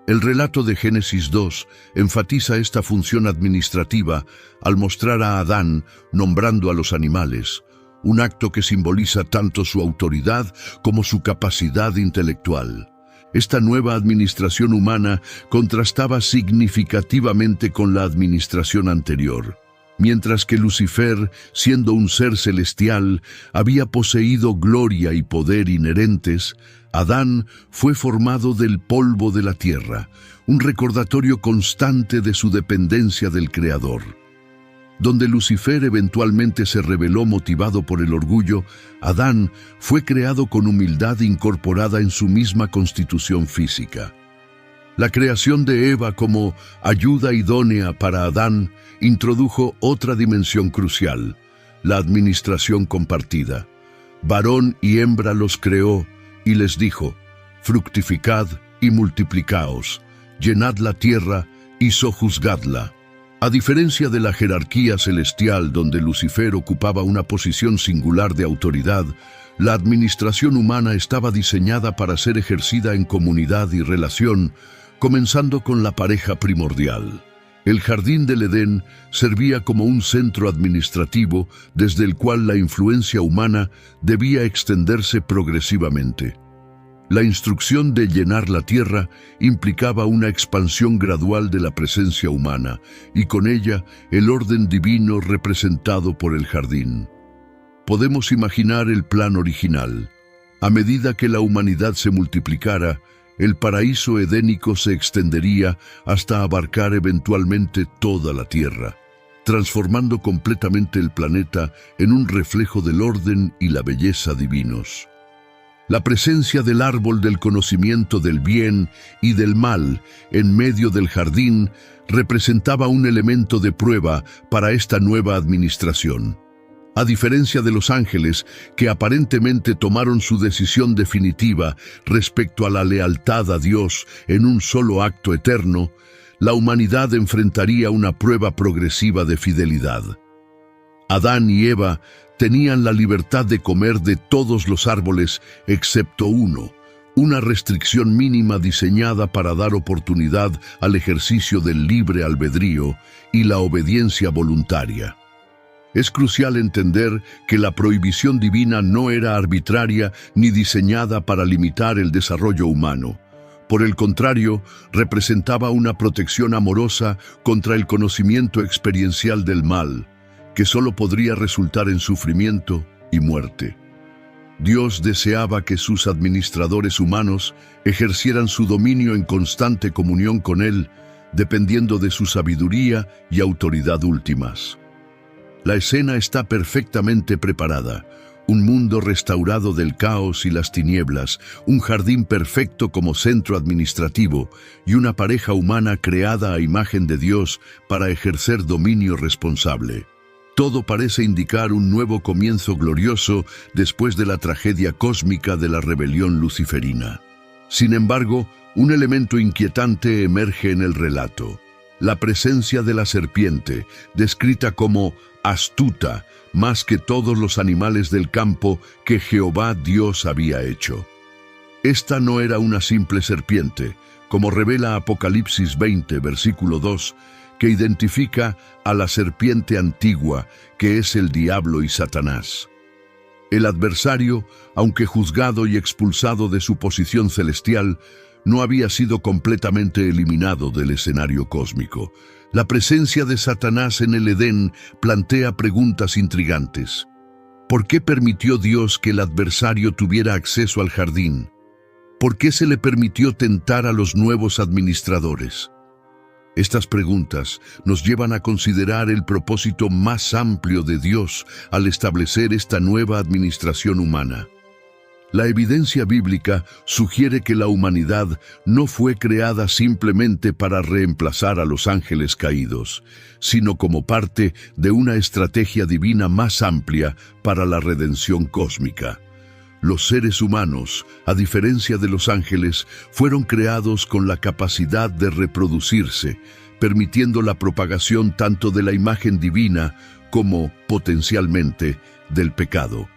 S1: El relato de Génesis 2 enfatiza esta función administrativa al mostrar a Adán nombrando a los animales, un acto que simboliza tanto su autoridad como su capacidad intelectual. Esta nueva administración humana contrastaba significativamente con la administración anterior. Mientras que Lucifer, siendo un ser celestial, había poseído gloria y poder inherentes, Adán fue formado del polvo de la tierra, un recordatorio constante de su dependencia del Creador. Donde Lucifer eventualmente se rebeló motivado por el orgullo, Adán fue creado con humildad incorporada en su misma constitución física. La creación de Eva como ayuda idónea para Adán introdujo otra dimensión crucial: la administración compartida. Varón y hembra los creó y les dijo: fructificad y multiplicaos, llenad la tierra y sojuzgadla. A diferencia de la jerarquía celestial donde Lucifer ocupaba una posición singular de autoridad, la administración humana estaba diseñada para ser ejercida en comunidad y relación, comenzando con la pareja primordial. El jardín del Edén servía como un centro administrativo desde el cual la influencia humana debía extenderse progresivamente. La instrucción de llenar la tierra implicaba una expansión gradual de la presencia humana y con ella el orden divino representado por el jardín. Podemos imaginar el plan original. A medida que la humanidad se multiplicara, el paraíso edénico se extendería hasta abarcar eventualmente toda la tierra, transformando completamente el planeta en un reflejo del orden y la belleza divinos. La presencia del árbol del conocimiento del bien y del mal en medio del jardín representaba un elemento de prueba para esta nueva administración. A diferencia de los ángeles, que aparentemente tomaron su decisión definitiva respecto a la lealtad a Dios en un solo acto eterno, la humanidad enfrentaría una prueba progresiva de fidelidad. Adán y Eva tenían la libertad de comer de todos los árboles excepto uno, una restricción mínima diseñada para dar oportunidad al ejercicio del libre albedrío y la obediencia voluntaria. Es crucial entender que la prohibición divina no era arbitraria ni diseñada para limitar el desarrollo humano. Por el contrario, representaba una protección amorosa contra el conocimiento experiencial del mal, que solo podría resultar en sufrimiento y muerte. Dios deseaba que sus administradores humanos ejercieran su dominio en constante comunión con Él, dependiendo de su sabiduría y autoridad últimas. La escena está perfectamente preparada: un mundo restaurado del caos y las tinieblas, un jardín perfecto como centro administrativo y una pareja humana creada a imagen de Dios para ejercer dominio responsable. Todo parece indicar un nuevo comienzo glorioso después de la tragedia cósmica de la rebelión luciferina. Sin embargo, un elemento inquietante emerge en el relato: la presencia de la serpiente, descrita como astuta más que todos los animales del campo que Jehová Dios había hecho. Esta no era una simple serpiente, como revela Apocalipsis 20, versículo 2, que identifica a la serpiente antigua, que es el diablo y Satanás. El adversario, aunque juzgado y expulsado de su posición celestial, no había sido completamente eliminado del escenario cósmico. La presencia de Satanás en el Edén plantea preguntas intrigantes. ¿Por qué permitió Dios que el adversario tuviera acceso al jardín? ¿Por qué se le permitió tentar a los nuevos administradores? Estas preguntas nos llevan a considerar el propósito más amplio de Dios al establecer esta nueva administración humana. La evidencia bíblica sugiere que la humanidad no fue creada simplemente para reemplazar a los ángeles caídos, sino como parte de una estrategia divina más amplia para la redención cósmica. Los seres humanos, a diferencia de los ángeles, fueron creados con la capacidad de reproducirse, permitiendo la propagación tanto de la imagen divina como, potencialmente, del pecado.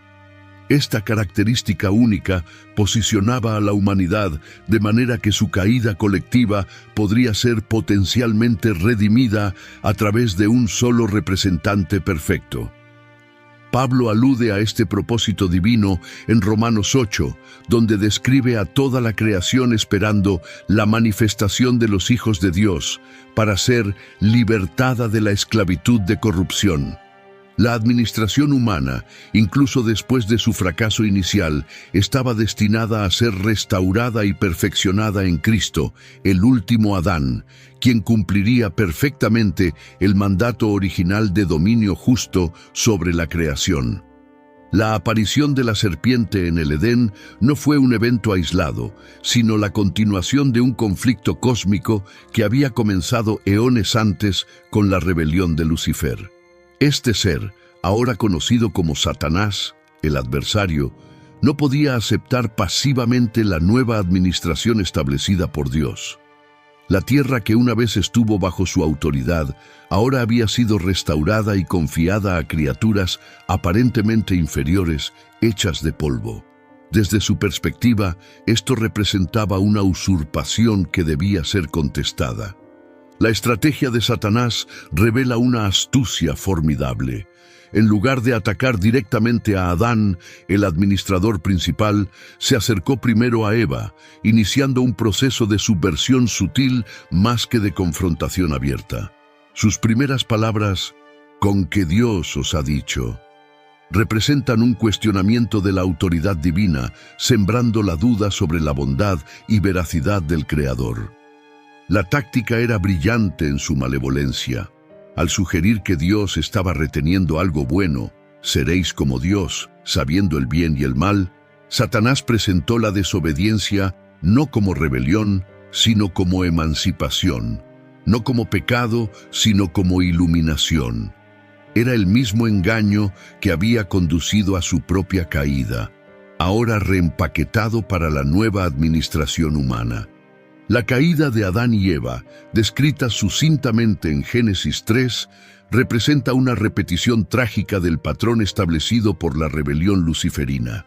S1: Esta característica única posicionaba a la humanidad de manera que su caída colectiva podría ser potencialmente redimida a través de un solo representante perfecto. Pablo alude a este propósito divino en Romanos 8, donde describe a toda la creación esperando la manifestación de los hijos de Dios para ser libertada de la esclavitud de corrupción. La administración humana, incluso después de su fracaso inicial, estaba destinada a ser restaurada y perfeccionada en Cristo, el último Adán, quien cumpliría perfectamente el mandato original de dominio justo sobre la creación. La aparición de la serpiente en el Edén no fue un evento aislado, sino la continuación de un conflicto cósmico que había comenzado eones antes con la rebelión de Lucifer. Este ser, ahora conocido como Satanás, el adversario, no podía aceptar pasivamente la nueva administración establecida por Dios. La tierra que una vez estuvo bajo su autoridad, ahora había sido restaurada y confiada a criaturas aparentemente inferiores, hechas de polvo. Desde su perspectiva, esto representaba una usurpación que debía ser contestada. La estrategia de Satanás revela una astucia formidable. En lugar de atacar directamente a Adán, el administrador principal, se acercó primero a Eva, iniciando un proceso de subversión sutil más que de confrontación abierta. Sus primeras palabras, «con que Dios os ha dicho», representan un cuestionamiento de la autoridad divina, sembrando la duda sobre la bondad y veracidad del Creador. La táctica era brillante en su malevolencia. Al sugerir que Dios estaba reteniendo algo bueno, seréis como Dios, sabiendo el bien y el mal, Satanás presentó la desobediencia no como rebelión, sino como emancipación, no como pecado, sino como iluminación. Era el mismo engaño que había conducido a su propia caída, ahora reempaquetado para la nueva administración humana. La caída de Adán y Eva, descrita sucintamente en Génesis 3, representa una repetición trágica del patrón establecido por la rebelión luciferina.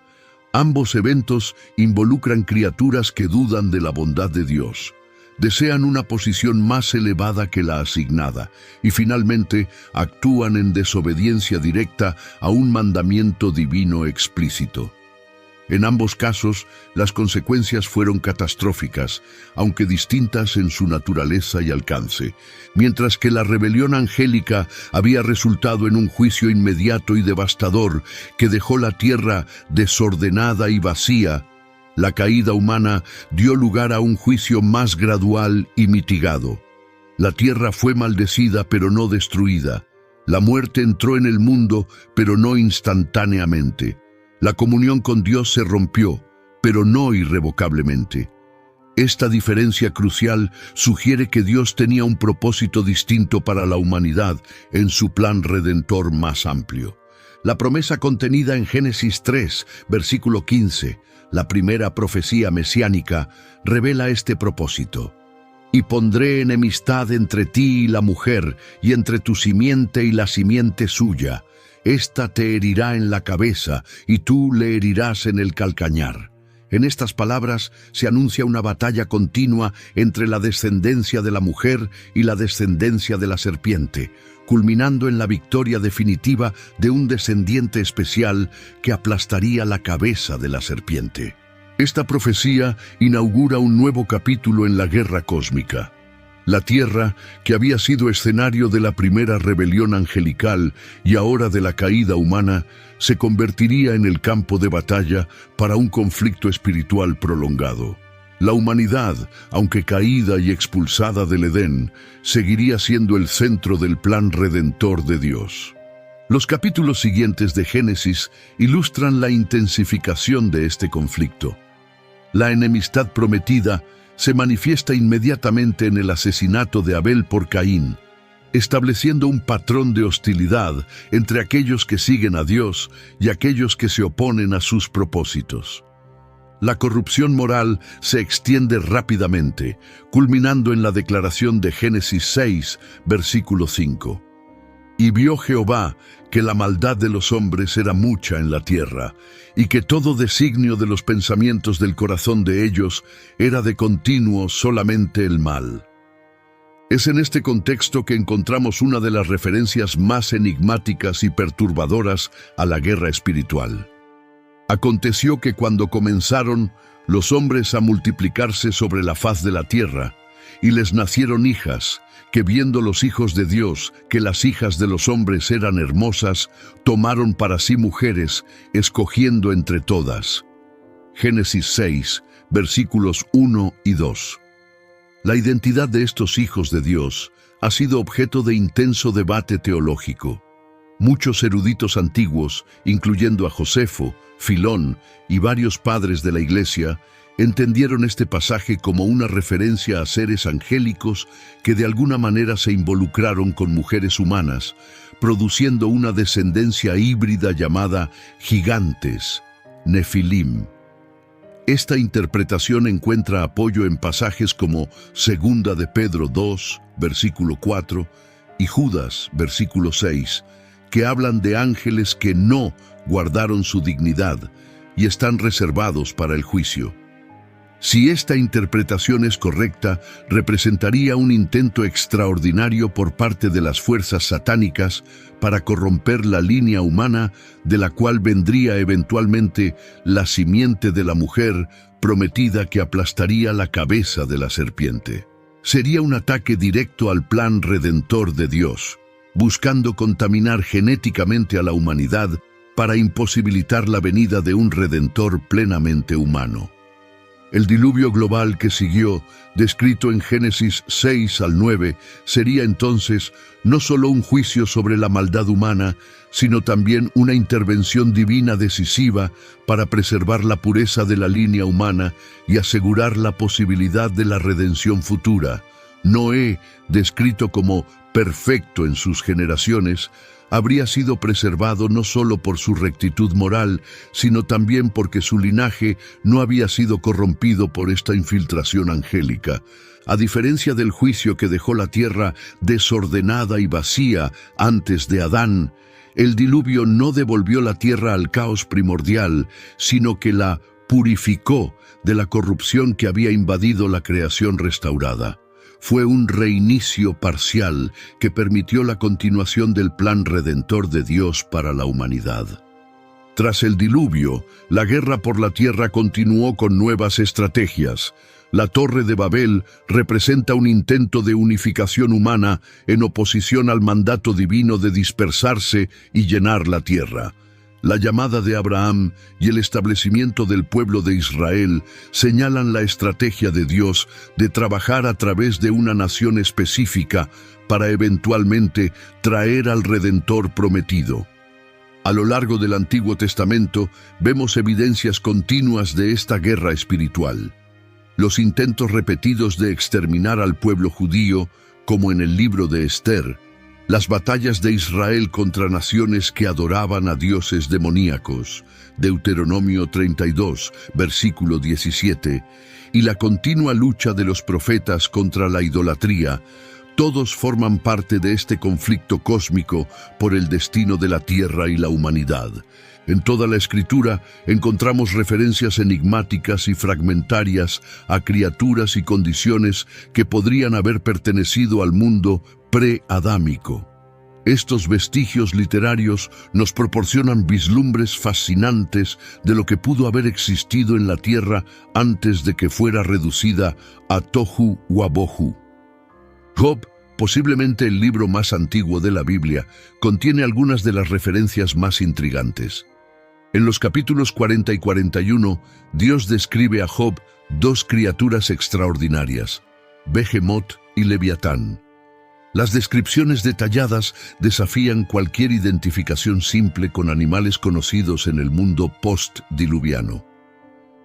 S1: Ambos eventos involucran criaturas que dudan de la bondad de Dios, desean una posición más elevada que la asignada y finalmente actúan en desobediencia directa a un mandamiento divino explícito. En ambos casos, las consecuencias fueron catastróficas, aunque distintas en su naturaleza y alcance. Mientras que la rebelión angélica había resultado en un juicio inmediato y devastador que dejó la tierra desordenada y vacía, la caída humana dio lugar a un juicio más gradual y mitigado. La tierra fue maldecida pero no destruida. La muerte entró en el mundo pero no instantáneamente. La comunión con Dios se rompió, pero no irrevocablemente. Esta diferencia crucial sugiere que Dios tenía un propósito distinto para la humanidad en su plan redentor más amplio. La promesa contenida en Génesis 3, versículo 15, la primera profecía mesiánica, revela este propósito. «Y pondré enemistad entre ti y la mujer, y entre tu simiente y la simiente suya. Esta te herirá en la cabeza, y tú le herirás en el calcañar». En estas palabras se anuncia una batalla continua entre la descendencia de la mujer y la descendencia de la serpiente, culminando en la victoria definitiva de un descendiente especial que aplastaría la cabeza de la serpiente. Esta profecía inaugura un nuevo capítulo en la guerra cósmica. La Tierra, que había sido escenario de la primera rebelión angelical y ahora de la caída humana, se convertiría en el campo de batalla para un conflicto espiritual prolongado. La humanidad, aunque caída y expulsada del Edén, seguiría siendo el centro del plan redentor de Dios. Los capítulos siguientes de Génesis ilustran la intensificación de este conflicto. La enemistad prometida se manifiesta inmediatamente en el asesinato de Abel por Caín, estableciendo un patrón de hostilidad entre aquellos que siguen a Dios y aquellos que se oponen a sus propósitos. La corrupción moral se extiende rápidamente, culminando en la declaración de Génesis 6, versículo 5. Y vio Jehová que la maldad de los hombres era mucha en la tierra, y que todo designio de los pensamientos del corazón de ellos era de continuo solamente el mal. Es en este contexto que encontramos una de las referencias más enigmáticas y perturbadoras a la guerra espiritual. Aconteció que cuando comenzaron los hombres a multiplicarse sobre la faz de la tierra, y les nacieron hijas, que viendo los hijos de Dios que las hijas de los hombres eran hermosas, tomaron para sí mujeres, escogiendo entre todas. Génesis 6, versículos 1 y 2. La identidad de estos hijos de Dios ha sido objeto de intenso debate teológico. Muchos eruditos antiguos, incluyendo a Josefo, Filón y varios padres de la Iglesia, entendieron este pasaje como una referencia a seres angélicos que de alguna manera se involucraron con mujeres humanas, produciendo una descendencia híbrida llamada gigantes, Nefilim. Esta interpretación encuentra apoyo en pasajes como Segunda de Pedro 2, versículo 4, y Judas, versículo 6, que hablan de ángeles que no guardaron su dignidad y están reservados para el juicio. Si esta interpretación es correcta, representaría un intento extraordinario por parte de las fuerzas satánicas para corromper la línea humana de la cual vendría eventualmente la simiente de la mujer prometida que aplastaría la cabeza de la serpiente. Sería un ataque directo al plan redentor de Dios, buscando contaminar genéticamente a la humanidad para imposibilitar la venida de un redentor plenamente humano. El diluvio global que siguió, descrito en Génesis 6 al 9, sería entonces no solo un juicio sobre la maldad humana, sino también una intervención divina decisiva para preservar la pureza de la línea humana y asegurar la posibilidad de la redención futura. Noé, descrito como perfecto en sus generaciones, habría sido preservado no solo por su rectitud moral, sino también porque su linaje no había sido corrompido por esta infiltración angélica. A diferencia del juicio que dejó la tierra desordenada y vacía antes de Adán, el diluvio no devolvió la tierra al caos primordial, sino que la purificó de la corrupción que había invadido la creación restaurada. Fue un reinicio parcial que permitió la continuación del plan redentor de Dios para la humanidad. Tras el diluvio, la guerra por la tierra continuó con nuevas estrategias. La Torre de Babel representa un intento de unificación humana en oposición al mandato divino de dispersarse y llenar la tierra. La llamada de Abraham y el establecimiento del pueblo de Israel señalan la estrategia de Dios de trabajar a través de una nación específica para eventualmente traer al Redentor prometido. A lo largo del Antiguo Testamento vemos evidencias continuas de esta guerra espiritual. Los intentos repetidos de exterminar al pueblo judío, como en el libro de Esther, las batallas de Israel contra naciones que adoraban a dioses demoníacos, Deuteronomio 32, versículo 17, y la continua lucha de los profetas contra la idolatría, todos forman parte de este conflicto cósmico por el destino de la tierra y la humanidad. En toda la Escritura encontramos referencias enigmáticas y fragmentarias a criaturas y condiciones que podrían haber pertenecido al mundo pre-adámico. Estos vestigios literarios nos proporcionan vislumbres fascinantes de lo que pudo haber existido en la tierra antes de que fuera reducida a tohu wabohu. Job, posiblemente el libro más antiguo de la Biblia, contiene algunas de las referencias más intrigantes. En los capítulos 40 y 41, Dios describe a Job dos criaturas extraordinarias, Behemoth y Leviatán. Las descripciones detalladas desafían cualquier identificación simple con animales conocidos en el mundo post-diluviano.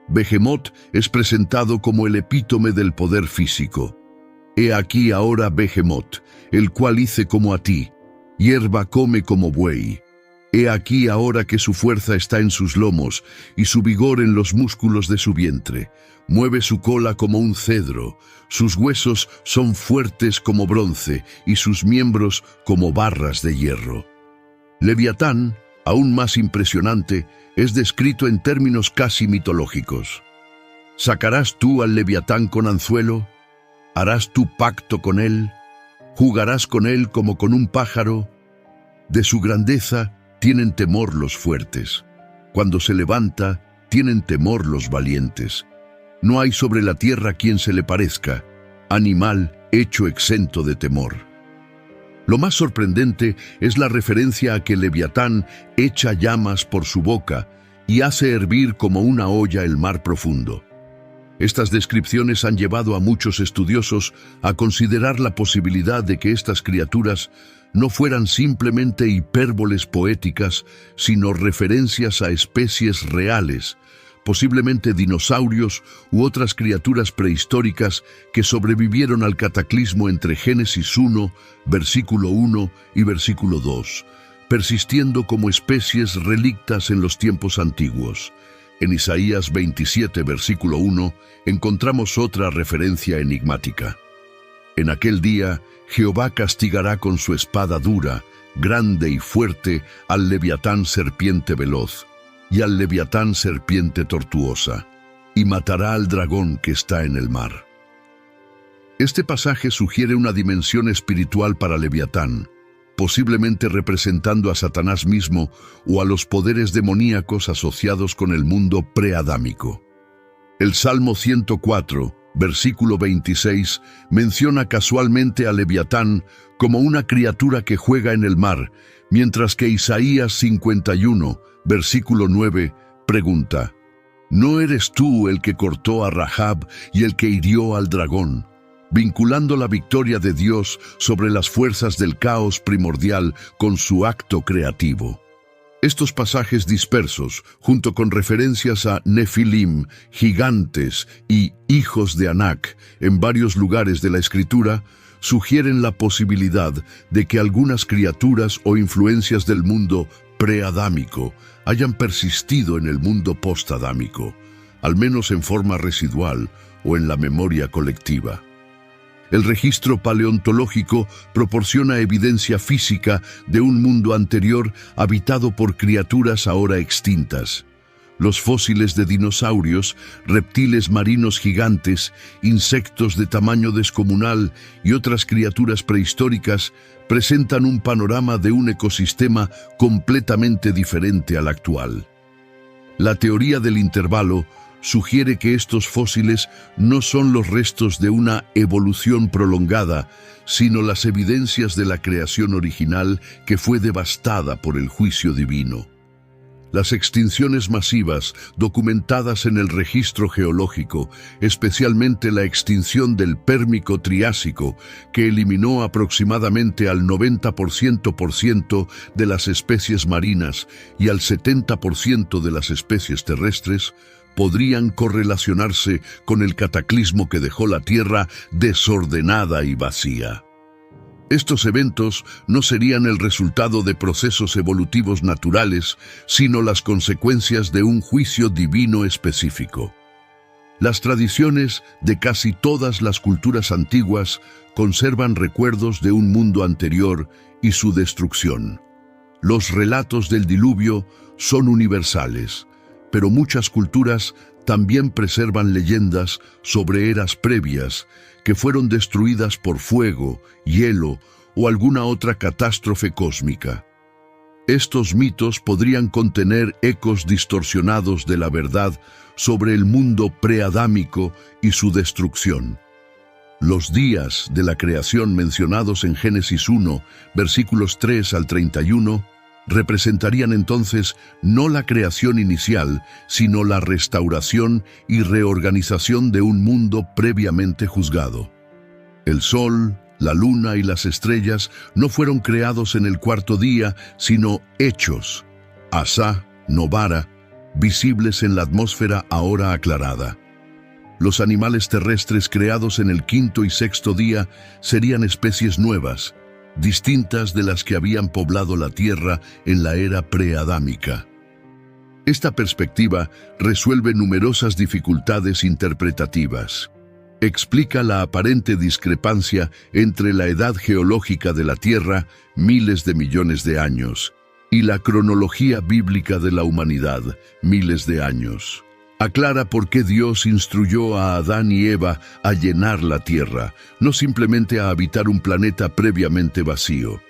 S1: Behemoth es presentado como el epítome del poder físico. He aquí ahora Behemoth, el cual hice como a ti, hierba come como buey. He aquí ahora que su fuerza está en sus lomos y su vigor en los músculos de su vientre. Mueve su cola como un cedro, sus huesos son fuertes como bronce y sus miembros como barras de hierro. Leviatán, aún más impresionante, es descrito en términos casi mitológicos. ¿Sacarás tú al Leviatán con anzuelo? ¿Harás tú pacto con él? ¿Jugarás con él como con un pájaro? De su grandeza tienen temor los fuertes. Cuando se levanta, tienen temor los valientes. No hay sobre la tierra quien se le parezca, animal hecho exento de temor. Lo más sorprendente es la referencia a que Leviatán echa llamas por su boca y hace hervir como una olla el mar profundo. Estas descripciones han llevado a muchos estudiosos a considerar la posibilidad de que estas criaturas no fueran simplemente hipérboles poéticas, sino referencias a especies reales, posiblemente dinosaurios u otras criaturas prehistóricas que sobrevivieron al cataclismo entre Génesis 1, versículo 1 y versículo 2, persistiendo como especies relictas en los tiempos antiguos. En Isaías 27, versículo 1, encontramos otra referencia enigmática. En aquel día, Jehová castigará con su espada dura, grande y fuerte, al Leviatán serpiente veloz, y al Leviatán serpiente tortuosa, y matará al dragón que está en el mar. Este pasaje sugiere una dimensión espiritual para Leviatán, posiblemente representando a Satanás mismo o a los poderes demoníacos asociados con el mundo preadámico. El Salmo 104, versículo 26, menciona casualmente a Leviatán como una criatura que juega en el mar, mientras que Isaías 51, versículo 9, pregunta: ¿No eres tú el que cortó a Rahab y el que hirió al dragón? Vinculando la victoria de Dios sobre las fuerzas del caos primordial con su acto creativo. Estos pasajes dispersos, junto con referencias a Nefilim, gigantes y hijos de Anak en varios lugares de la Escritura, sugieren la posibilidad de que algunas criaturas o influencias del mundo preadámico hayan persistido en el mundo postadámico, al menos en forma residual o en la memoria colectiva. El registro paleontológico proporciona evidencia física de un mundo anterior habitado por criaturas ahora extintas. Los fósiles de dinosaurios, reptiles marinos gigantes, insectos de tamaño descomunal y otras criaturas prehistóricas presentan un panorama de un ecosistema completamente diferente al actual. La teoría del intervalo sugiere que estos fósiles no son los restos de una evolución prolongada, sino las evidencias de la creación original que fue devastada por el juicio divino. Las extinciones masivas documentadas en el registro geológico, especialmente la extinción del Pérmico-Triásico, que eliminó aproximadamente al 90% de las especies marinas y al 70% de las especies terrestres, podrían correlacionarse con el cataclismo que dejó la Tierra desordenada y vacía. Estos eventos no serían el resultado de procesos evolutivos naturales, sino las consecuencias de un juicio divino específico. Las tradiciones de casi todas las culturas antiguas conservan recuerdos de un mundo anterior y su destrucción. Los relatos del diluvio son universales, pero muchas culturas también preservan leyendas sobre eras previas que fueron destruidas por fuego, hielo o alguna otra catástrofe cósmica. Estos mitos podrían contener ecos distorsionados de la verdad sobre el mundo preadámico y su destrucción. Los días de la creación mencionados en Génesis 1, versículos 3 al 31, representarían entonces no la creación inicial, sino la restauración y reorganización de un mundo previamente juzgado. El sol, la luna y las estrellas no fueron creados en el cuarto día, sino hechos, asá, novara, visibles en la atmósfera ahora aclarada. Los animales terrestres creados en el quinto y sexto día serían especies nuevas, distintas de las que habían poblado la tierra en la era preadámica. Esta perspectiva resuelve numerosas dificultades interpretativas. Explica la aparente discrepancia entre la edad geológica de la Tierra, miles de millones de años, y la cronología bíblica de la humanidad, miles de años. Aclara por qué Dios instruyó a Adán y Eva a llenar la tierra, no simplemente a habitar un planeta previamente vacío.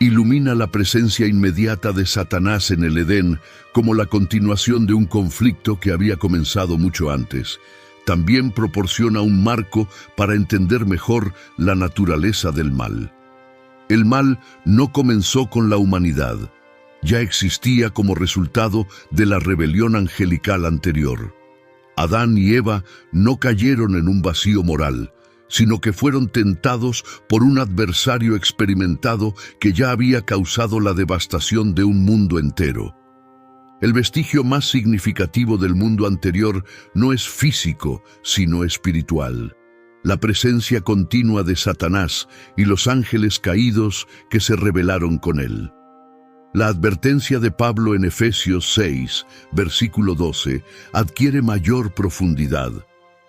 S1: Ilumina la presencia inmediata de Satanás en el Edén como la continuación de un conflicto que había comenzado mucho antes. También proporciona un marco para entender mejor la naturaleza del mal. El mal no comenzó con la humanidad, ya existía como resultado de la rebelión angelical anterior. Adán y Eva no cayeron en un vacío moral, sino que fueron tentados por un adversario experimentado que ya había causado la devastación de un mundo entero. El vestigio más significativo del mundo anterior no es físico, sino espiritual. La presencia continua de Satanás y los ángeles caídos que se rebelaron con él. La advertencia de Pablo en Efesios 6, versículo 12, adquiere mayor profundidad,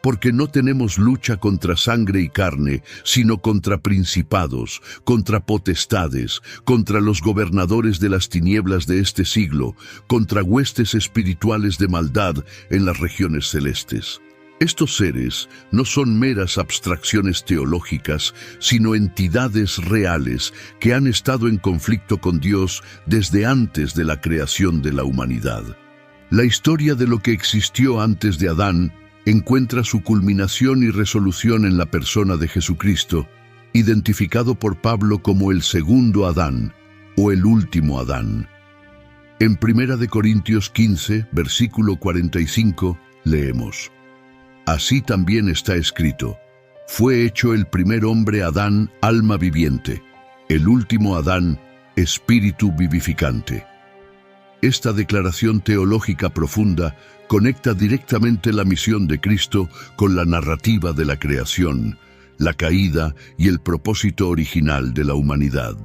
S1: porque no tenemos lucha contra sangre y carne, sino contra principados, contra potestades, contra los gobernadores de las tinieblas de este siglo, contra huestes espirituales de maldad en las regiones celestes. Estos seres no son meras abstracciones teológicas, sino entidades reales que han estado en conflicto con Dios desde antes de la creación de la humanidad. La historia de lo que existió antes de Adán encuentra su culminación y resolución en la persona de Jesucristo, identificado por Pablo como el segundo Adán o el último Adán. En 1 Corintios 15, versículo 45, leemos: Así también está escrito: fue hecho el primer hombre Adán, alma viviente, el último Adán, espíritu vivificante. Esta declaración teológica profunda conecta directamente la misión de Cristo con la narrativa de la creación, la caída y el propósito original de la humanidad.